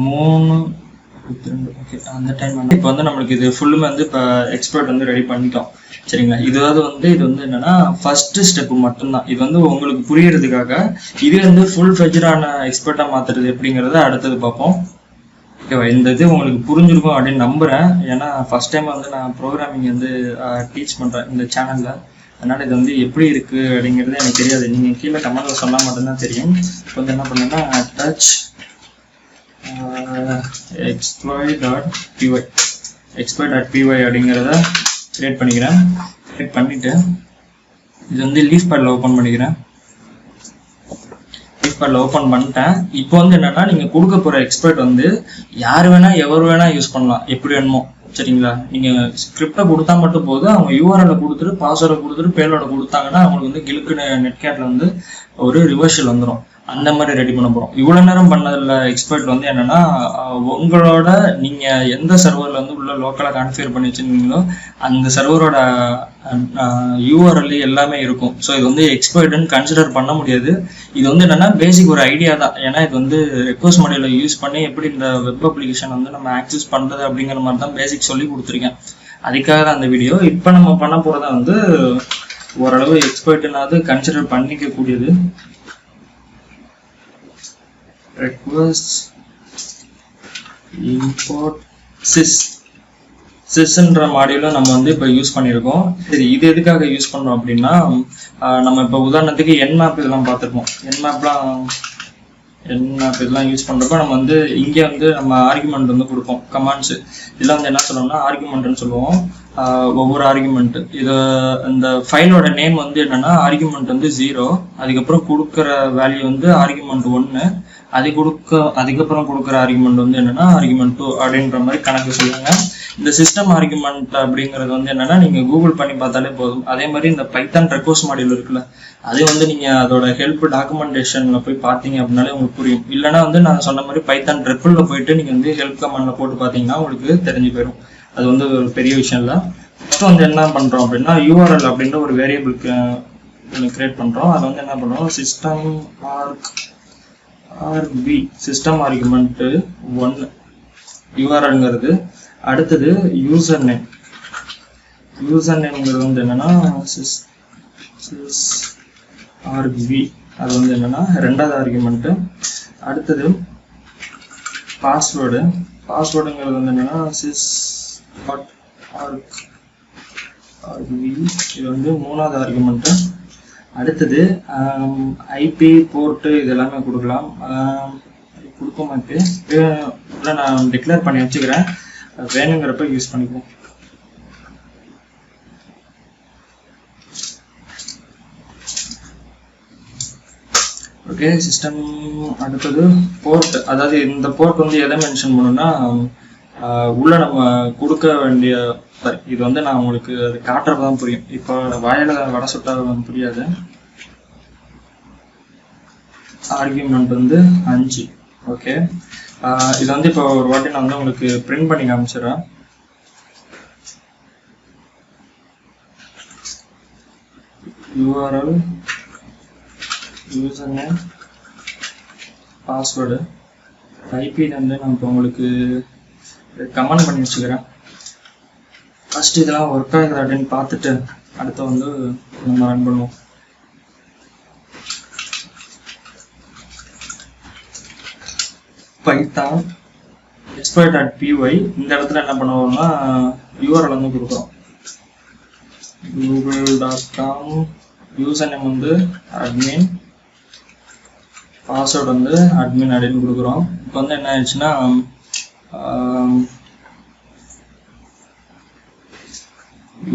3:22. ஓகே, அந்த டைம் வந்து இப்போ வந்து நம்மளுக்கு இது ஃபுல்லுமே வந்து இப்போ எக்ஸ்பர்ட் வந்து ரெடி பண்ணிட்டோம். சரிங்களா. இது வந்து என்னன்னா ஃபர்ஸ்ட் ஸ்டெப் மட்டும்தான். இது வந்து உங்களுக்கு புரியறதுக்காக. இது வந்து ஃபுல் ஃபெஜரான எக்ஸ்பர்ட்டா மாத்துறது எப்படிங்கிறத அடுத்தது பார்ப்போம். ஓகேவா. இந்த இது உங்களுக்கு புரிஞ்சிருக்கும் அப்படின்னு நம்புறேன். ஏன்னா ஃபர்ஸ்ட் டைம் வந்து நான் ப்ரோக்ராமிங் வந்து டீச் பண்றேன் இந்த சேனல்ல. அதனால இது வந்து எப்படி இருக்கு அப்படிங்கிறது எனக்கு தெரியாது. நீங்க கீழே கமெண்ட்ல சொன்னா மட்டும்தான் தெரியும். இப்போ வந்து என்ன பண்ணுன்னா attach exploit.py அப்படிங்கிறத கிரியேட் பண்ணிக்கிறேன். கிரியேட் பண்ணிட்டு இது வந்து லீஃப் பேட்ல ஓப்பன் பண்ணிக்கிறேன். லீஃப் பேட்ல ஓப்பன் பண்ணிட்டேன். இப்போ வந்து என்னன்னா நீங்க கொடுக்க போற எக்ஸ்பர்ட் வந்து யார் வேணா எவர் வேணா யூஸ் பண்ணலாம், எப்படி வேணுமோ. சரிங்களா. நீங்க ஸ்கிரிப்டை கொடுத்தா மட்டும் போதும். அவங்க URL கொடுத்துட்டு பாஸ்வேர்டை கொடுத்துட்டு பேலோட கொடுத்தாங்கன்னா அவங்களுக்கு வந்து கிலுக்கு நெட்கேட்ல வந்து ஒரு ரிவர்சல் வந்துடும். அந்த மாதிரி ரெடி பண்ண போறோம். இவ்வளவு நேரம் பண்ணதுல எக்ஸ்பர்ட் வந்து என்னன்னா உங்களோட நீங்க எந்த சர்வர்ல வந்து உள்ள லோக்கலா கான்ஃபிகர் பண்ணி வச்சிருந்தீங்களோ அந்த சர்வரோட URL எல்லாமே இருக்கும். ஸோ இது வந்து எக்ஸ்பர்ட்னு கன்சிடர் பண்ண முடியாது. இது வந்து என்னன்னா பேசிக் ஒரு ஐடியா தான். ஏன்னா இது வந்து ரெக்வஸ்ட் மாடியூலை யூஸ் பண்ணி எப்படி இந்த வெப் அப்ளிகேஷன் வந்து நம்ம ஆக்சஸ் பண்றது அப்படிங்கிற மாதிரி தான் பேசிக் சொல்லி கொடுத்துருக்கேன். அதுக்காக தான் அந்த வீடியோ. இப்போ நம்ம பண்ண போறத வந்து ஓரளவு எக்ஸ்பர்ட்னாவது கன்சிடர் பண்ணிக்க கூடியது. request import sysன்ற மாடியூல நம்ம வந்து இப்போ யூஸ் பண்ணியிருக்கோம். சரி, இது எதுக்காக யூஸ் பண்ணோம் அப்படின்னா நம்ம இப்போ உதாரணத்துக்கு nmap இதெல்லாம் பார்த்துருப்போம். nmap இதெல்லாம் யூஸ் பண்றப்ப நம்ம வந்து இங்கே வந்து நம்ம ஆர்குமெண்ட் வந்து கொடுப்போம். கமாண்ட்ஸ் இதெல்லாம் வந்து என்ன சொல்லுவோம்னா ஆர்குமெண்ட்னு சொல்லுவோம். ஒவ்வொரு ஆர்குமெண்ட் இது இந்த ஃபைலோட நேம் வந்து என்னன்னா ஆர்குமெண்ட் வந்து 0, அதுக்கப்புறம் கொடுக்குற வேல்யூ வந்து ஆர்குமெண்ட் 1, அதுக்கப்புறம் கொடுக்குற ஆர்குமெண்ட் வந்து என்னன்னா ஆர்குமெண்ட் 2 அப்படின்ற மாதிரி கணக்கு சொல்லுவாங்க. இந்த சிஸ்டம் ஆர்குமெண்ட் அப்படிங்கிறது வந்து என்னன்னா நீங்க கூகுள் பண்ணி பார்த்தாலே போதும். அதே மாதிரி இந்த பைத்தான் ரெக்வஸ்ட் மாடியூல் இருக்குல்ல, அது வந்து நீங்க அதோட ஹெல்ப் டாக்குமெண்டேஷன்ல போய் பார்த்தீங்க அப்படின்னாலே உங்களுக்கு புரியும். இல்லைன்னா வந்து நான் சொன்ன மாதிரி பைத்தான் ரெப்பிள்ல போயிட்டு நீங்க வந்து ஹெல்ப் கமெண்ட்ல போட்டு பார்த்தீங்கன்னா உங்களுக்கு தெரிஞ்சு போயிடும். அது வந்து ஒரு பெரிய விஷயம் இல்லை. ஃபர்ஸ்ட் வந்து என்ன பண்றோம் அப்படின்னா URL அப்படின்ற ஒரு வேரியபிளுக்கு கிரியேட் பண்றோம். அதை வந்து என்ன பண்றோம் சிஸ்டம் ஆர்பி சிஸ்டம் ஆர்குமெண்ட் 1 URLங்கிறது. அடுத்தது யூசர் நேம்ங்கிறது வந்து என்னன்னா ஆர்பி, அது வந்து என்னன்னா ரெண்டாவது ஆர்குமெண்ட். அடுத்தது பாஸ்வேர்டுங்கிறது வந்து என்னன்னா sys.argv, இது வந்து மூணாவது ஆர்குமெண்ட். அடுத்தது ஐபி போர்ட்டு இது எல்லாமே கொடுக்கலாம். கொடுக்க மாட்டேன், நான் டிக்ளேர் பண்ணி வச்சுக்கிறேன், வேணுங்கிறப்ப யூஸ் பண்ணிக்குவோம். Okay, system. அடுத்தது போர்ட், அதாவது இந்த போர்ட் வந்து எதை மென்ஷன் பண்ணணும்னா உள்ள நம்ம கொடுக்க வேண்டிய, இது வந்து நான் உங்களுக்கு அது காட்டுறதுதான் புரியும். இப்போ வாயில வடை சுட்டா புரியாது. ஆர்குமெண்ட் வந்து 5. ஓகே, இது வந்து இப்போ ஒரு வாட்டி நான் வந்து உங்களுக்கு பிரிண்ட் பண்ணி காமிச்சிடுறேன். URL, user name, password, IP வந்து நான் இப்போ உங்களுக்கு கமெண்ட் பண்ணி வச்சுக்கிறேன். ஃபர்ஸ்ட் இதெல்லாம் ஒர்க் ஆகுது அப்படின்னு பார்த்துட்டு அடுத்து வந்து நம்ம ரன் பண்ணுவோம். பைத்தான் exploit.py இந்த இடத்துல என்ன பண்ணுவோம்னா URL வந்து கொடுக்குறோம். google.com யூசர் நேம் வந்து admin, பாஸ்வேர்டு வந்து admin அப்படின்னு கொடுக்குறோம். இப்போ வந்து என்ன ஆயிடுச்சுன்னா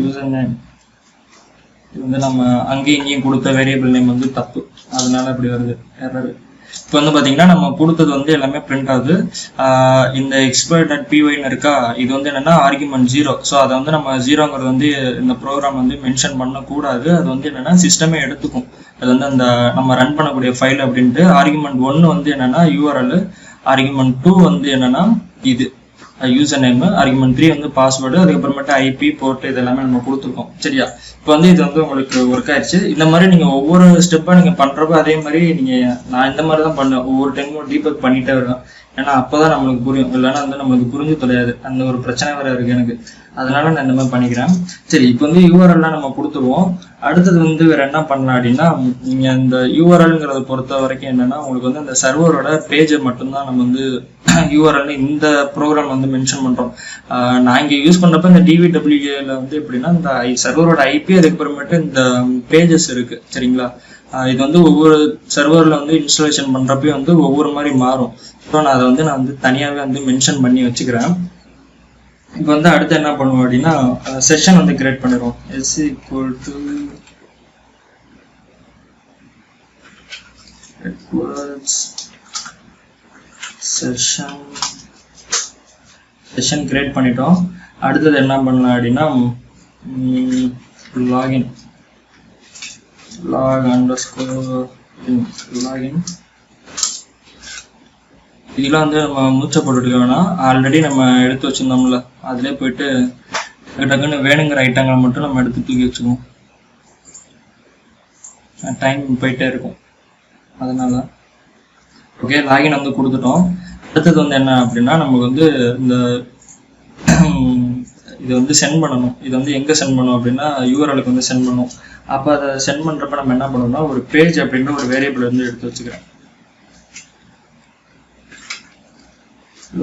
யூசர் நேம் இது வந்து நம்ம அங்கேயும் இங்கேயும் கொடுத்த வேரியபிள் நேம் வந்து தப்பு, அதனால இப்படி வருது எரர். இப்போ வந்து பார்த்தீங்கன்னா நம்ம கொடுத்தது வந்து எல்லாமே பிரிண்ட் ஆகுது. இந்த exploit.pyன்னு இருக்கா, இது வந்து என்னன்னா ஆர்குமெண்ட் 0. ஸோ அதை வந்து நம்ம 0ங்கிறது வந்து இந்த ப்ரோக்ராம் வந்து மென்ஷன் பண்ணக்கூடாது. அது வந்து என்னன்னா சிஸ்டமே எடுத்துக்கும். அது வந்து அந்த நம்ம ரன் பண்ணக்கூடிய ஃபைல் அப்படின்ட்டு. ஆர்குமெண்ட் 1 வந்து என்னன்னா URL, ஆர்குமெண்ட் 2 வந்து என்னன்னா இது யூசர் நேம், ஆர்குமெண்ட் 3 வந்து பாஸ்வேர்டு, அதுக்கப்புறமேட்டு IP போர்ட் இது எல்லாமே நம்ம கொடுத்துருக்கோம். சரியா? இப்போ வந்து இது வந்து உங்களுக்கு ஒர்க் ஆயிடுச்சு. இந்த மாதிரி நீங்க ஒவ்வொரு ஸ்டெப்பா நீங்க பண்றப்ப அதே மாதிரி நீங்க நான் இந்த மாதிரி தான் பண்ணுவேன். ஒவ்வொரு டைமும் டீபக் பண்ணிட்டே வருவேன். ஏன்னா அப்பதான் நம்மளுக்கு புரியும், இல்லைன்னா வந்து நம்மளுக்கு புரிஞ்சு தொலையாது. அந்த ஒரு பிரச்சனை வேற இருக்கு எனக்கு, அதனால நான் இந்த மாதிரி பண்ணிக்கிறேன். சரி, இப்போ வந்து URL-லாம் நம்ம கொடுத்துருவோம். அடுத்தது வந்து வேற என்ன பண்ணலாம் அப்படின்னா, நீங்க இந்த URL-ங்கிறத பொறுத்த வரைக்கும் என்னன்னா உங்களுக்கு வந்து அந்த சர்வரோட பேஜை மட்டும்தான் நம்ம வந்து URL இந்த ப்ரோக்ராம் வந்து மென்ஷன் பண்றோம். நான் இங்க யூஸ் பண்றப்ப இந்த DVWA-ல வந்து எப்படின்னா இந்த சர்வரோட IP, அதுக்கப்புறமேட்டு இந்த பேஜஸ் இருக்கு. சரிங்களா? இது வந்து ஒவ்வொரு சர்வர்ல வந்து இன்ஸ்டாலேஷன் பண்றப்பயும் வந்து ஒவ்வொரு மாதிரி மாறும். ஸோ நான் அதை வந்து தனியாகவே வந்து மென்ஷன் பண்ணி வச்சுக்கிறேன். இப்போ வந்து அடுத்து என்ன பண்ணுவோம் அப்படின்னா செஷன் வந்து கிரியேட் பண்ணிடுவோம். S செஷன் கிரியேட் பண்ணிட்டோம். அடுத்தது என்ன பண்ணலாம் அப்படின்னா லாகின் இதெல்லாம் வந்து நம்ம மூச்சை போட்டுட்டு வேணாம், ஆல்ரெடி நம்ம எடுத்து வச்சிருந்தோம்ல அதுலேயே போயிட்டு டக்குன்னு வேணுங்கிற ஐட்டங்களை மட்டும் நம்ம எடுத்து தூக்கி வச்சுக்குவோம். டைம் போயிட்டே இருக்கும் அதனால. ஓகே, லாகின் வந்து கொடுத்துட்டோம். அடுத்தது வந்து என்ன அப்படின்னா நமக்கு வந்து இந்த இது வந்து சென்ட் பண்ணணும். இது வந்து எங்கே சென்ட் பண்ணணும் அப்படின்னா URL-க்கு வந்து சென்ட் பண்ணணும். அப்போ அதை சென்ட் பண்ணுறப்ப நம்ம என்ன பண்ணணும்னா ஒரு பேஜ் அப்படின்ற ஒரு வேரியபிள் வந்து எடுத்து வச்சுக்கிறேன்.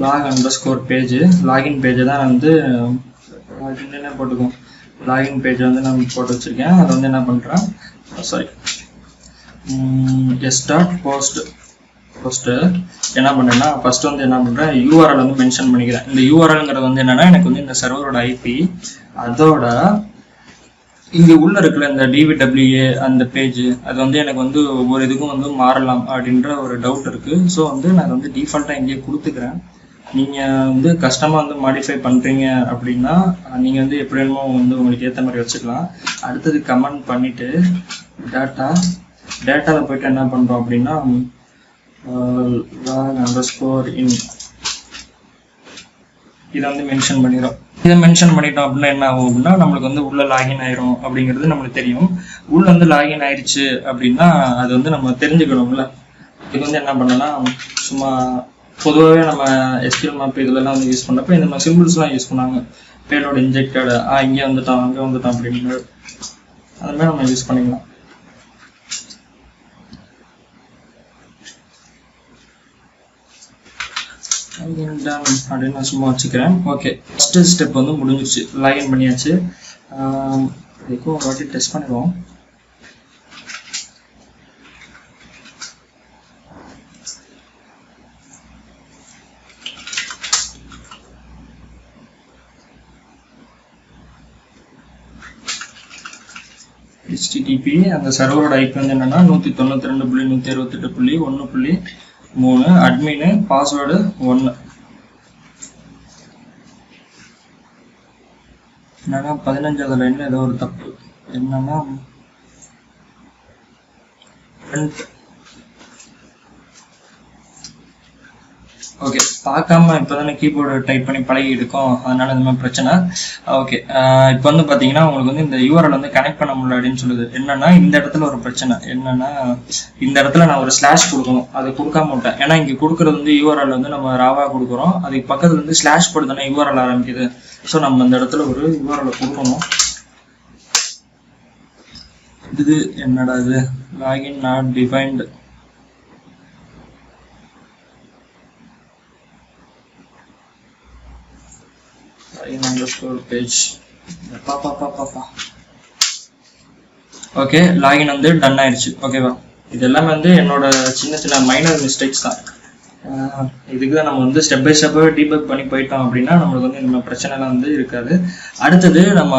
log_page லாகின் பேஜை தான் வந்து லாகின் போட்டுக்கோம். லாகின் பேஜை வந்து நான் போட்டு வச்சிருக்கேன். அதை வந்து என்ன பண்ணுறேன், s.post என்ன பண்ணேன்னா ஃபர்ஸ்ட் வந்து என்ன பண்ணுறேன் URL வந்து மென்ஷன் பண்ணிக்கிறேன். இந்த URL-ங்கிறது வந்து என்னன்னா எனக்கு வந்து இந்த சர்வரோட IP, அதோட இங்கே உள்ள இருக்குல்ல இந்த DVWA அந்த பேஜ், அது வந்து எனக்கு வந்து ஒவ்வொரு இதுக்கும் வந்து மாறலாம் அப்படின்ற ஒரு டவுட் இருக்கு. ஸோ வந்து நான் வந்து டிஃபால்ட்டாக இங்கேயே கொடுத்துக்கிறேன். நீங்கள் வந்து கஸ்டமாக வந்து மாடிஃபை பண்ணுறீங்க அப்படின்னா நீங்கள் வந்து எப்படி வேணுமோ வந்து உங்களுக்கு ஏற்ற மாதிரி வச்சுக்கலாம். அடுத்தது கமெண்ட் பண்ணிவிட்டு டேட்டாவில் போயிட்டு என்ன பண்ணுறோம் அப்படின்னா log_in இதை வந்து மென்ஷன் பண்ணிடுறோம். இதை மென்ஷன் பண்ணிட்டோம் அப்படின்னா என்ன ஆகும் அப்படின்னா நம்மளுக்கு வந்து உள்ள லாகின் ஆயிரும் அப்படிங்கிறது நம்மளுக்கு தெரியும். உள்ள வந்து லாகின் ஆயிடுச்சு அப்படின்னா அது வந்து நம்ம தெரிஞ்சுக்கணும்ல. இது வந்து என்ன பண்ணலாம், சும்மா பொதுவாகவே நம்ம SQL மேப் இதுலலாம் வந்து யூஸ் பண்ணப்போ இந்த மாதிரி சிம்பிள்ஸ்லாம் யூஸ் பண்ணாங்க. பேலோட இன்ஜெக்டட், இங்கே வந்துட்டான் அங்கே வந்துட்டான் அப்படின்னு அது மாதிரி நம்ம யூஸ் பண்ணிக்கலாம். அப்படின்னு நான் சும்மா வச்சுக்கிறேன். ஓகே, ஃபர்ஸ்ட் ஸ்டெப் வந்து முடிஞ்சிருச்சு, லாகின் பண்ணியாச்சு. இதுக்கும் ஒரு வாட்டி டெஸ்ட் பண்ணிடுவோம். HTTP அந்த சர்வரோட IP வந்து என்னன்னா 192.168.1.3 அட்மின் பாஸ்வேர்டு 1 என்னன்னா 15வது லைன்ல ஏதோ ஒரு தப்பு. என்னன்னா ஓகே, பார்க்காம இப்போ தானே கீபோர்டு டைப் பண்ணி பழகி இருக்கோம், அதனால இந்த மாதிரி பிரச்சனை. ஓகே, இப்போ வந்து பார்த்தீங்கன்னா உங்களுக்கு வந்து இந்த யூஆர்எல் வந்து கனெக்ட் பண்ண முடியல அப்படின்னு சொல்லுது. என்னன்னா இந்த இடத்துல ஒரு பிரச்சனை என்னன்னா, இந்த இடத்துல நான் ஒரு ஸ்லாஷ் கொடுக்கணும், அது கொடுக்காம விட்டேன். ஏன்னா இங்கே கொடுக்குறது வந்து யூஆர்எல் வந்து நம்ம ராவா கொடுக்குறோம், அதுக்கு பக்கத்துல வந்து ஸ்லாஷ் போட்டு தானே யூஆர்எல் ஆரம்பிக்குது. ஸோ நம்ம இந்த இடத்துல ஒரு யூஆர்எல் கொடுக்கணும். இது என்னடா இது, login not defined. Page okay, login வந்து டன் ஆயிடுச்சு. ஓகேவா, இது எல்லாமே வந்து என்னோட சின்ன சின்ன மைனர் மிஸ்டேக்ஸ் தான். இதுக்கு தான் நம்ம வந்து ஸ்டெப் பை ஸ்டெப்பாக டீபக் பண்ணி போயிட்டோம் அப்படின்னா நம்மளுக்கு வந்து இந்த பிரச்சனைலாம் வந்து இருக்காது. அடுத்தது நம்ம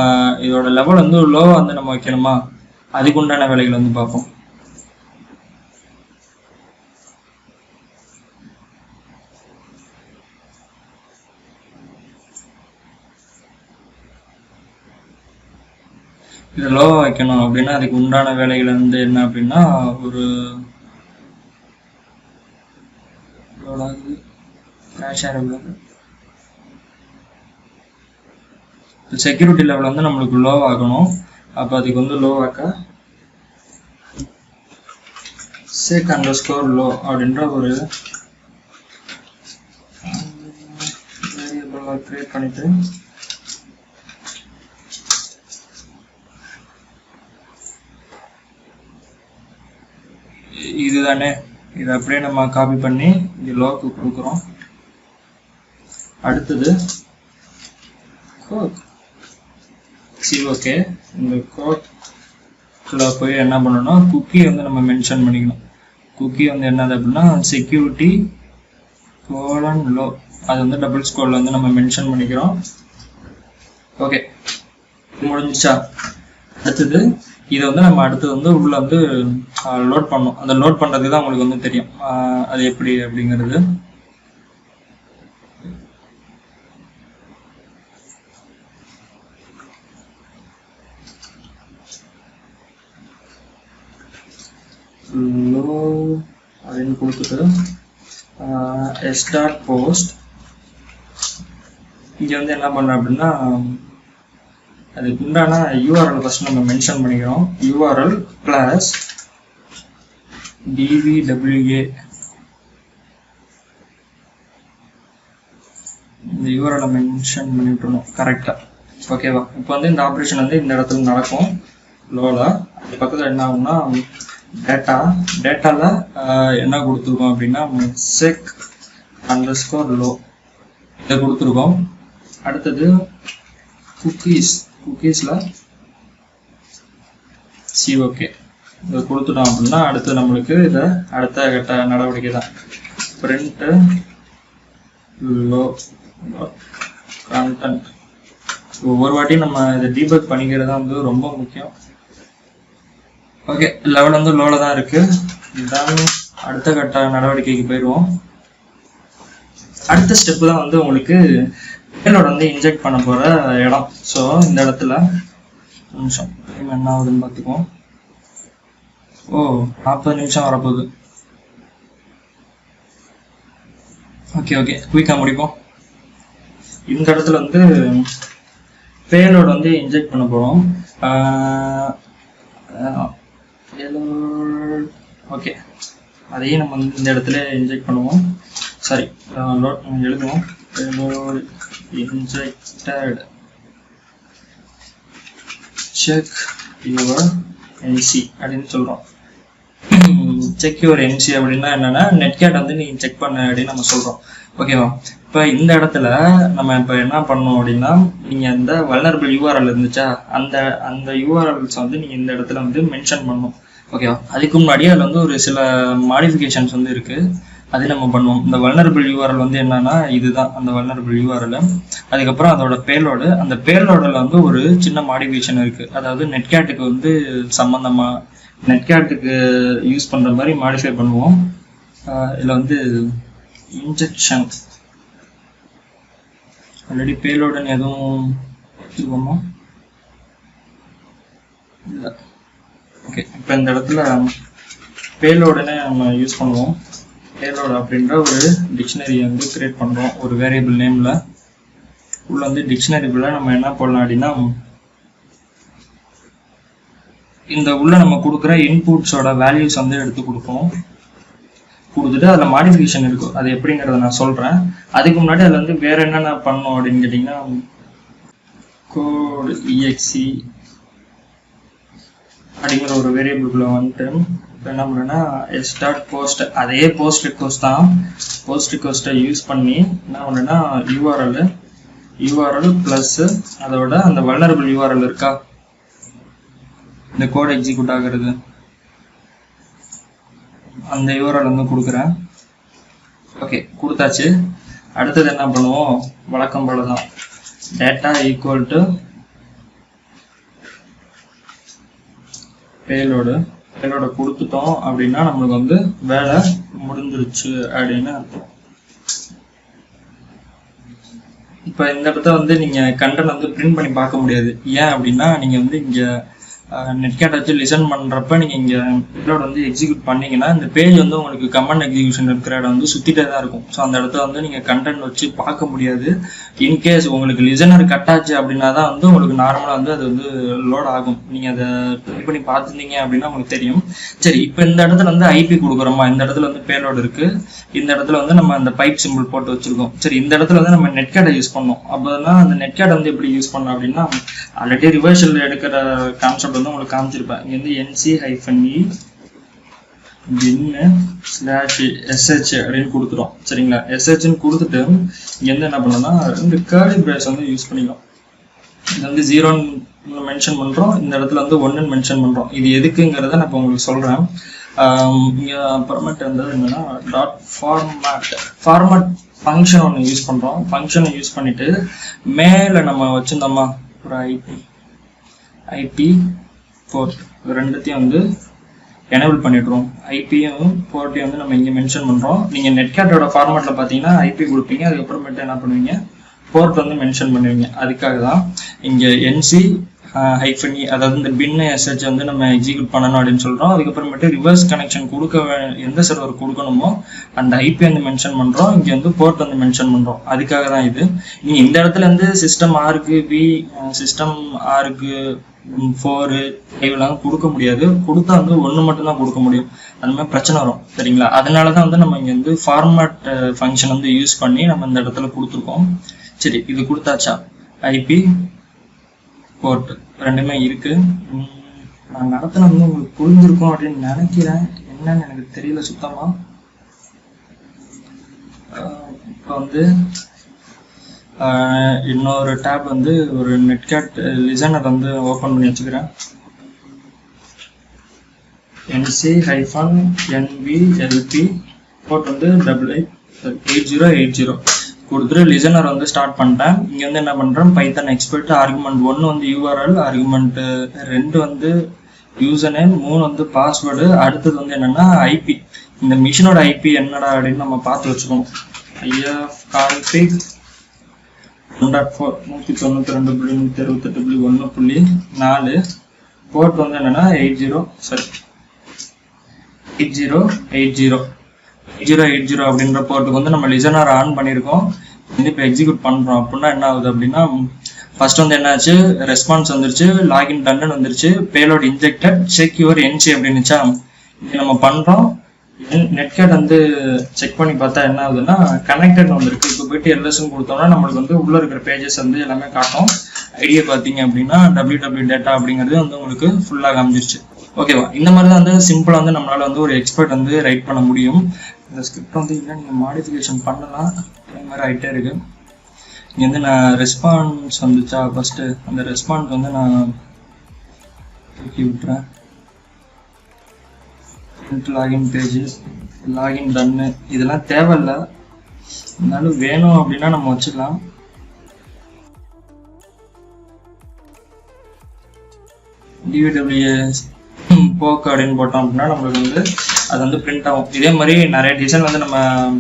இதோட லெவல் வந்து லோ வந்து நம்ம வைக்கணுமா, அதுக்குண்டான வேலைகள் வந்து பார்ப்போம். இதை லோவாக வைக்கணும் அப்படின்னா அதுக்கு உண்டான வேலைகள் வந்து என்ன அப்படின்னா, ஒரு செக்யூரிட்டி லெவல் வந்து நம்மளுக்கு லோ ஆகணும். அப்போ அதுக்கு வந்து லோ ஆக்க செக் அண்டர்ஸ்கோர் லோ அப்படின்ற ஒரு வேரியபிள் கிரியேட் பண்ணிட்டு இதுதானே, இதை அப்படியே நம்ம காப்பி பண்ணி இது லோக்கு கொடுக்குறோம். அடுத்தது ஓகே, இந்த கோட்ல போய் என்ன பண்ணணும்னா குக்கி வந்து நம்ம மென்ஷன் பண்ணிக்கணும். குக்கி வந்து என்னது அப்படின்னா செக்யூரிட்டி கோலன் லோ, அது வந்து டபுள் ஸ்கோர்ல வந்து நம்ம மென்ஷன் பண்ணிக்கிறோம். ஓகே, முடிஞ்சிச்சா? அடுத்தது இதை வந்து நம்ம அடுத்தது வந்து உள்ள வந்து லோட் பண்ணோம். அந்த லோட் பண்ணுறதுக்கு தான் உங்களுக்கு வந்து தெரியும் அது எப்படி அப்படிங்கிறது. லோ அப்படின்னு கொடுத்துட்டு ஸ்டார்ட் போஸ்ட் இங்கே வந்து என்ன பண்ணுறோம் அப்படின்னா அதுக்கு உண்டான யூஆர்எல் ஃபர்ஸ்ட் நம்ம மென்ஷன் பண்ணிக்கிறோம். யூஆர்எல் பிளஸ் DVWA, இந்த யூஆர்எல் மென்ஷன் பண்ணிவிட்டணும் கரெக்டாக. ஓகேவா, இப்போ வந்து இந்த ஆப்ரேஷன் வந்து இந்த இடத்துல நடக்கும் லோவில். அது பக்கத்தில் என்ன ஆகும்னா டேட்டாவில் என்ன கொடுத்துருக்கோம் அப்படின்னா செக் அண்டர்ஸ்கோர் லோ இதை கொடுத்துருக்கோம். அடுத்தது குக்கீஸில் ஓகே இதை கொடுத்துட்டோம் அப்படின்னா அடுத்து நம்மளுக்கு இதை அடுத்த கட்ட நடவடிக்கை தான் பிரிண்ட் லோ கான்டென்ட். ஒவ்வொரு வாட்டியும் நம்ம இதை டீபக் பண்ணிக்கிறது தான் வந்து ரொம்ப முக்கியம். ஓகே, லெவல் வந்து லோவில் தான் இருக்கு. இதுதான் அடுத்த கட்ட நடவடிக்கைக்கு போயிடுவோம். அடுத்த ஸ்டெப்பு தான் வந்து உங்களுக்கு பேலோட வந்து இன்ஜெக்ட் பண்ண போகிற இடம். ஸோ இந்த இடத்துல நிமிஷம் என்ன ஆகுதுன்னு பார்த்துக்குவோம். 40 நிமிஷம் வரப்போகுது. ஓகே குயிக்காக முடிப்போம். இந்த இடத்துல வந்து பேலோட வந்து இன்ஜெக்ட் பண்ண போகிறோம். ஓகே, அதையும் நம்ம இந்த இடத்துல இன்ஜெக்ட் பண்ணுவோம். சாரி, எழுதுவோம். Payload injected check your NC அப்படின்னு சொல்கிறோம். செக் யுவர் என்சி அப்படின்னா என்னன்னா நெட்கேட் வந்து நீ செக் பண்ண அப்படின்னு நம்ம சொல்கிறோம். ஓகேவா, இப்போ இந்த இடத்துல நம்ம இப்போ என்ன பண்ணோம் அப்படின்னா நீங்கள் அந்த வல்னரபிள் யூஆர்எல் இருந்துச்சா அந்த யூஆர்எல்ஸ் வந்து நீங்கள் இந்த இடத்துல வந்து மென்ஷன் பண்ணணும். ஓகேவா, அதுக்கு முன்னாடி அதில் வந்து ஒரு சில மாடிஃபிகேஷன்ஸ் வந்து இருக்குது, அது நம்ம பண்ணுவோம். இந்த வல்னரபிள் யூஆர்எல் வந்து என்னன்னா இதுதான் அந்த வல்னரபிள் யூஆர்எல். அதுக்கப்புறம் அதோட பேலோடு, அந்த பேலோடில் வந்து ஒரு சின்ன மாடிஃபிகேஷன் இருக்குது. அதாவது நெட்கேட்டுக்கு வந்து சம்மந்தமாக நெட்கேட்டுக்கு யூஸ் பண்ணுற மாதிரி மாடிஃபை பண்ணுவோம். இதில் வந்து இன்ஜெக்ஷன் ஆல்ரெடி பேலோடுன்னு எதுவும் இருக்குமா இல்லை. ஓகே, இப்போ இந்த இடத்துல பேலோடுன்னு நம்ம யூஸ் பண்ணுவோம். பேலோட் அப்படின்ற ஒரு டிக்ஷனரியை வந்து கிரியேட் பண்ணுறோம். ஒரு வேரியபிள் நேமில் உள்ள வந்து டிக்ஷனரிக்குள்ள நம்ம என்ன பண்ணலாம் அப்படின்னா இந்த உள்ள நம்ம கொடுக்குற இன்புட்ஸோட வேல்யூஸ் வந்து எடுத்து கொடுத்துட்டு அதில் மாடிஃபிகேஷன் இருக்கும். அது எப்படிங்கிறத நான் சொல்கிறேன். அதுக்கு முன்னாடி அதில் வந்து வேறு என்னென்ன பண்ணோம் அப்படின்னு கேட்டிங்கன்னா கோட் exe அப்படிங்கிற ஒரு வேரியபிள்குள்ளே வந்துட்டு இப்போ என்ன பண்ணுறேன்னா s.post அதே போஸ்ட் ரிக்வெஸ்ட் தான். போஸ்ட் ரிக்வெஸ்ட்டை யூஸ் பண்ணி என்ன பண்ணுறேன்னா URL ப்ளஸ் அதோட அந்த வல்னரபிள் URL இருக்கா, இந்த கோட் எக்ஸிக்யூட் ஆகிறது, அந்த URL வந்து கொடுக்குறேன். ஓகே, கொடுத்தாச்சு. அடுத்தது என்ன பண்ணுவோம், வழக்கம் போல தான் டேட்டா ஈக்குவல் டு பேலோடு கொடுத்துட்டோம் அப்படின்னா நம்மளுக்கு வந்து வேலை முடிஞ்சிருச்சு அப்படின்னு அர்த்தம். இப்போ இந்த இடத்த வந்து நீங்கள் கண்டென்ட் வந்து பிரிண்ட் பண்ணி பார்க்க முடியாது. ஏன் அப்படின்னா நீங்கள் வந்து இங்கே நெட்கேட் வச்சு லிசன் பண்ணுறப்ப நீங்கள் இங்கே பேலோட் வந்து எக்ஸிக்யூட் பண்ணிங்கன்னா இந்த பேஜ் வந்து உங்களுக்கு கமெண்ட் எக்ஸிக்யூஷன் இருக்கிற இடம் வந்து சுற்றிட்டே தான் இருக்கும். ஸோ அந்த இடத்த வந்து நீங்கள் கண்டென்ட் வச்சு பார்க்க முடியாது. இன்கேஸ் உங்களுக்கு லிசனர் கட் ஆச்சு அப்படின்னா தான் வந்து உங்களுக்கு நார்மலாக வந்து அது வந்து லோட் ஆகும். நீங்கள் அதை ட்ரை பண்ணி பார்த்துருந்தீங்க அப்படின்னா உங்களுக்கு தெரியும். சரி, இப்போ இந்த இடத்துல வந்து ஐபி கொடுக்குறோமா, இந்த இடத்துல வந்து பேலோட் இருக்குது, இந்த இடத்துல வந்து நம்ம அந்த பைப் சிம்பிள் போட்டு வச்சுருக்கோம். சரி, இந்த இடத்துல வந்து நம்ம நெட்கேட்டை யூஸ் பண்ணோம். அப்போனா அந்த நெட்கேட் வந்து எப்படி யூஸ் பண்ணோம் அப்படின்னா ஆல்ரெடி ரிவர்ஷல் எடுக்கிற கான்செப்ட் வந்து உங்களுக்கு காமிச்சிருப்பேன். இங்க வந்து nc-e bin/sh அப்படின்னு கொடுத்துரும். சரிங்களா, sh கொடுத்துட்டு இங்க வந்து என்ன பண்ணோம்னா ரெண்டு கர்லி பிரேஸ் வந்து யூஸ் பண்ணிக்கலாம். இது வந்து 0 மென்ஷன் பண்றோம், இந்த இடத்துல வந்து 1 மென்ஷன் பண்றோம். இது எதுக்குங்கிறத நான் இப்போ உங்களுக்கு சொல்றேன். இங்க அப்புறமேட்டு வந்து என்னன்னா ஃபார்மேட் ஃபங்க்ஷன் ஒன்று யூஸ் பண்றோம். ஃபங்க்ஷனை யூஸ் பண்ணிட்டு மேல நம்ம வச்சிருந்தோமா ஒரு ஐபி போர்ட் ரெண்டுத்தையும் வந்து எனேபிள் பண்ணிடுறோம். ஐபியும் போர்ட்டையும் வந்து நம்ம இங்கே மென்ஷன் பண்ணுறோம். நீங்கள் நெட்கேட்டோட ஃபார்மேட்டில் பார்த்தீங்கன்னா ஐபி கொடுப்பீங்க, அதுக்கப்புறமேட்டு என்ன பண்ணுவீங்க, போர்ட் வந்து மென்ஷன் பண்ணுவீங்க. அதுக்காக தான் இங்கே nc-e அதாவது இந்த பின் எஸ்ஹெச் வந்து நம்ம எக்ஸிக்யூட் பண்ணணும் அப்படின்னு சொல்கிறோம். அதுக்கப்புறமேட்டு ரிவர்ஸ் கனெக்ஷன் எந்த சர்வர் கொடுக்கணுமோ அந்த ஐபி வந்து மென்ஷன் பண்ணுறோம், இங்கே வந்து போர்ட் வந்து மென்ஷன் பண்ணுறோம். அதுக்காக தான் இது. நீங்கள் இந்த இடத்துல இருந்து சிஸ்டம் ஆருக்கு சிஸ்டம் ஆருக்கு 4 5 கொடுக்க முடியாது. கொடுத்தா வந்து 1 மட்டும்தான் கொடுக்க முடியும். அந்த மாதிரி பிரச்சனை வரும். சரிங்களா, அதனால தான் வந்து நம்ம இங்கே வந்து ஃபார்மேட் ஃபங்க்ஷன் வந்து யூஸ் பண்ணி நம்ம இந்த இடத்துல கொடுத்துருக்கோம். சரி, இது கொடுத்தாச்சா, ஐபி போர்ட் ரெண்டுமே இருக்கு. நான் நடத்தின வந்து உங்களுக்கு புரிஞ்சிருக்கும் அப்படின்னு நினைக்கிறேன். என்னன்னு எனக்கு தெரியல சுத்தமா. இப்போ வந்து இன்னொரு டேப் வந்து ஒரு நெட்கேட் லிசனர் வந்து ஓப்பன் பண்ணி வச்சுக்கிறேன். nc-nvlp போர்ட் வந்து 8080 கொடுத்துட்டு லிசனர் வந்து ஸ்டார்ட் பண்ணிட்டேன். இங்கே வந்து என்ன பண்ணுறேன், பைத்தன் எக்ஸ்பர்ட் ஆர்குமெண்ட் 1 வந்து URL, ஆர்குமெண்ட் 2 வந்து யூசர் நேம், 3 வந்து பாஸ்வேர்டு, அடுத்தது வந்து என்னன்னா ஐபி. இந்த மிஷினோட ஐபி என்னடா அப்படின்னு நம்ம பார்த்து வச்சுக்கணும். ifconfig 1.4 போர்ட் வந்து என்னன்னா 8080 அப்படின்ற போர்ட்டுக்கு வந்து நம்ம லிசனர் ஆன் பண்ணியிருக்கோம். வந்து இப்போ எக்ஸிக்யூட் பண்ணுறோம். அப்படின்னா என்ன ஆகுது அப்படின்னா ஃபர்ஸ்ட் வந்து என்னாச்சு, ரெஸ்பான்ஸ் வந்துருச்சு, லாகின் டன் வந்துருச்சு, payload injected, check your NC அப்படின்னுச்சா. இது நம்ம பண்ணுறோம். நெட்கேட் வந்து செக் பண்ணி பார்த்தா என்ன ஆகுதுன்னா கனெக்டட் வந்துருக்கு. இப்போ போயிட்டு எல்எஸ்ன்னு கொடுத்தோம்னா நம்மளுக்கு வந்து உள்ள இருக்கிற பேஜஸ் வந்து எல்லாமே காட்டும். ஐடியா பார்த்தீங்க அப்படின்னா www data அப்படிங்கிறது வந்து உங்களுக்கு ஃபுல்லாக காமிச்சிருச்சு. ஓகேவா, இந்த மாதிரி தான் வந்து சிம்பிளாக வந்து நம்மளால வந்து ஒரு எக்ஸ்பர்ட் வந்து ரைட் பண்ண முடியும். இந்த ஸ்கிரிப்ட் வந்து இல்லை நீங்கள் மாடிஃபிகேஷன் பண்ணலாம். இந்த மாதிரி ஆகிட்டே இருக்கு. இங்கே வந்து நான் ரெஸ்பான்ஸ் வந்துச்சா, ஃபர்ஸ்ட் அந்த ரெஸ்பான்ஸ் வந்து நான் தூக்கி விட்டுறேன். லாகின் பேஜ், லாகின் டன்னு, இதெல்லாம் தேவையில்லை. இருந்தாலும் வேணும் அப்படின்னா நம்ம வச்சுக்கலாம். dwds போக் அப்படின்னு போட்டோம் அப்படின்னா நம்மளுக்கு வந்து அது வந்து பிரிண்ட் ஆகும். இதே மாதிரி நிறைய டிசைன் வந்து நம்ம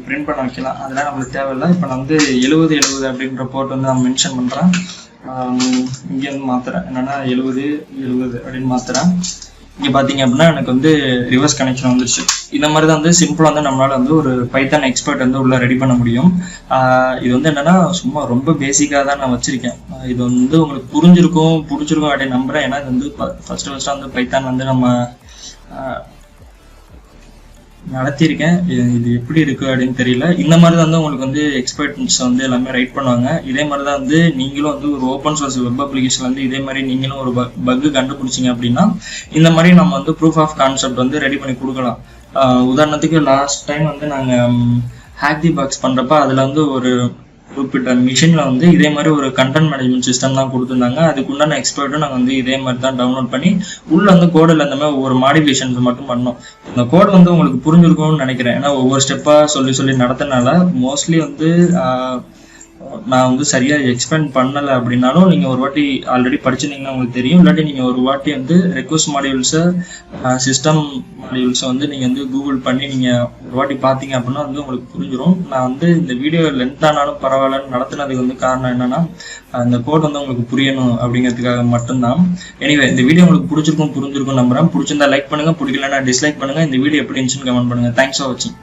பிரிண்ட் பண்ண வைக்கலாம். அதெல்லாம் நம்மளுக்கு தேவையில்லை. இப்போ நான் வந்து 7070 அப்படின்ற போர்ட் வந்து நான் மென்ஷன் பண்ணுறேன். இங்கேருந்து மாற்றுறேன். என்னென்னா 7070 அப்படின்னு மாற்றுறேன். இங்கே பார்த்தீங்க அப்படின்னா எனக்கு வந்து ரிவர்ஸ் கனெக்ஷன் வந்துருச்சு. இந்த மாதிரி தான் வந்து சிம்பிளாக வந்து நம்மளால வந்து ஒரு பைத்தான் எக்ஸ்பர்ட் வந்து உள்ள ரெடி பண்ண முடியும். இது வந்து என்னன்னா சும்மா ரொம்ப பேசிக்காக தான் நான் வச்சிருக்கேன். இது வந்து உங்களுக்கு புரிஞ்சிருக்கும் பிடிச்சிருக்கும் அப்படின்னு நம்புறேன். ஏன்னா இது வந்து ஃபர்ஸ்ட் வந்து பைத்தான் வந்து நம்ம நடத்தியிருக்கேன். இது எப்படி இருக்கு அப்படின்னு தெரியல. இந்த மாதிரி தான் வந்து உங்களுக்கு வந்து எக்ஸ்பர்ட்ஸ் வந்து எல்லாமே ரைட் பண்ணுவாங்க. இதே மாதிரி தான் வந்து நீங்களும் வந்து ஒரு ஓப்பன் சோர்ஸ் வெப் அப்ளிகேஷன் வந்து இதே மாதிரி நீங்களும் ஒரு பக்கு கண்டுபிடிச்சிங்க அப்படின்னா இந்த மாதிரி நம்ம வந்து ப்ரூஃப் ஆஃப் கான்செப்ட் வந்து ரெடி பண்ணி கொடுக்கலாம். உதாரணத்துக்கு லாஸ்ட் டைம் வந்து நாங்கள் ஹேக் தி பாக்ஸ் பண்ணுறப்ப அதில் வந்து ஒரு குறிப்பிட்ட மிஷினில் வந்து இதே மாதிரி ஒரு கண்டென்ட் மேனேஜ்மெண்ட் சிஸ்டம் தான் கொடுத்துருந்தாங்க. அதுக்குண்டான எக்ஸ்பர்ட்டும் நாங்கள் வந்து இதே மாதிரி தான் டவுன்லோட் பண்ணி உள்ள வந்து கோடில் அந்த மாதிரி ஒவ்வொரு மாடிஃபிகேஷன்ஸ் மட்டும் பண்ணோம். இந்த கோட் வந்து உங்களுக்கு புரிஞ்சிருக்கும்னு நினைக்கிறேன். ஏன்னா ஒவ்வொரு ஸ்டெப்பாக சொல்லி நடத்தினால மோஸ்ட்லி வந்து நான் வந்து சரியாக எக்ஸ்பிளைன் பண்ணலை அப்படின்னாலும் நீங்கள் ஒரு வாட்டி ஆல்ரெடி படிச்சிருந்தீங்கன்னா உங்களுக்கு தெரியும். இல்லாட்டி நீங்கள் ஒரு வாட்டி வந்து ரெக்வஸ்ட் மாடியூல்ஸை சிஸ்டம் மாடியூல்ஸை வந்து நீங்கள் வந்து கூகுள் பண்ணி நீங்கள் ஒரு வாட்டி பார்த்தீங்க அப்படின்னா வந்து உங்களுக்கு புரிஞ்சிடும். நான் வந்து இந்த வீடியோ லென்த் ஆனாலும் பரவாயில்லன்னு நடத்துனதுக்கு வந்து காரணம் என்னன்னா அந்த கோட் வந்து உங்களுக்கு புரியணும் அப்படிங்கிறதுக்காக மட்டும்தான். எனிவே இந்த வீடியோ உங்களுக்கு புரிஞ்சிருக்கும் நம்புறேன். பிடிச்சிருந்தா லைக் பண்ணுங்க, பிடிக்கலன்னா டிஸ்லைக் பண்ணுங்க. இந்த வீடியோ எப்படி இருந்துச்சுன்னு கமெண்ட் பண்ணுங்க. தேங்க்ஸ் ஃபார் வாட்சிங்.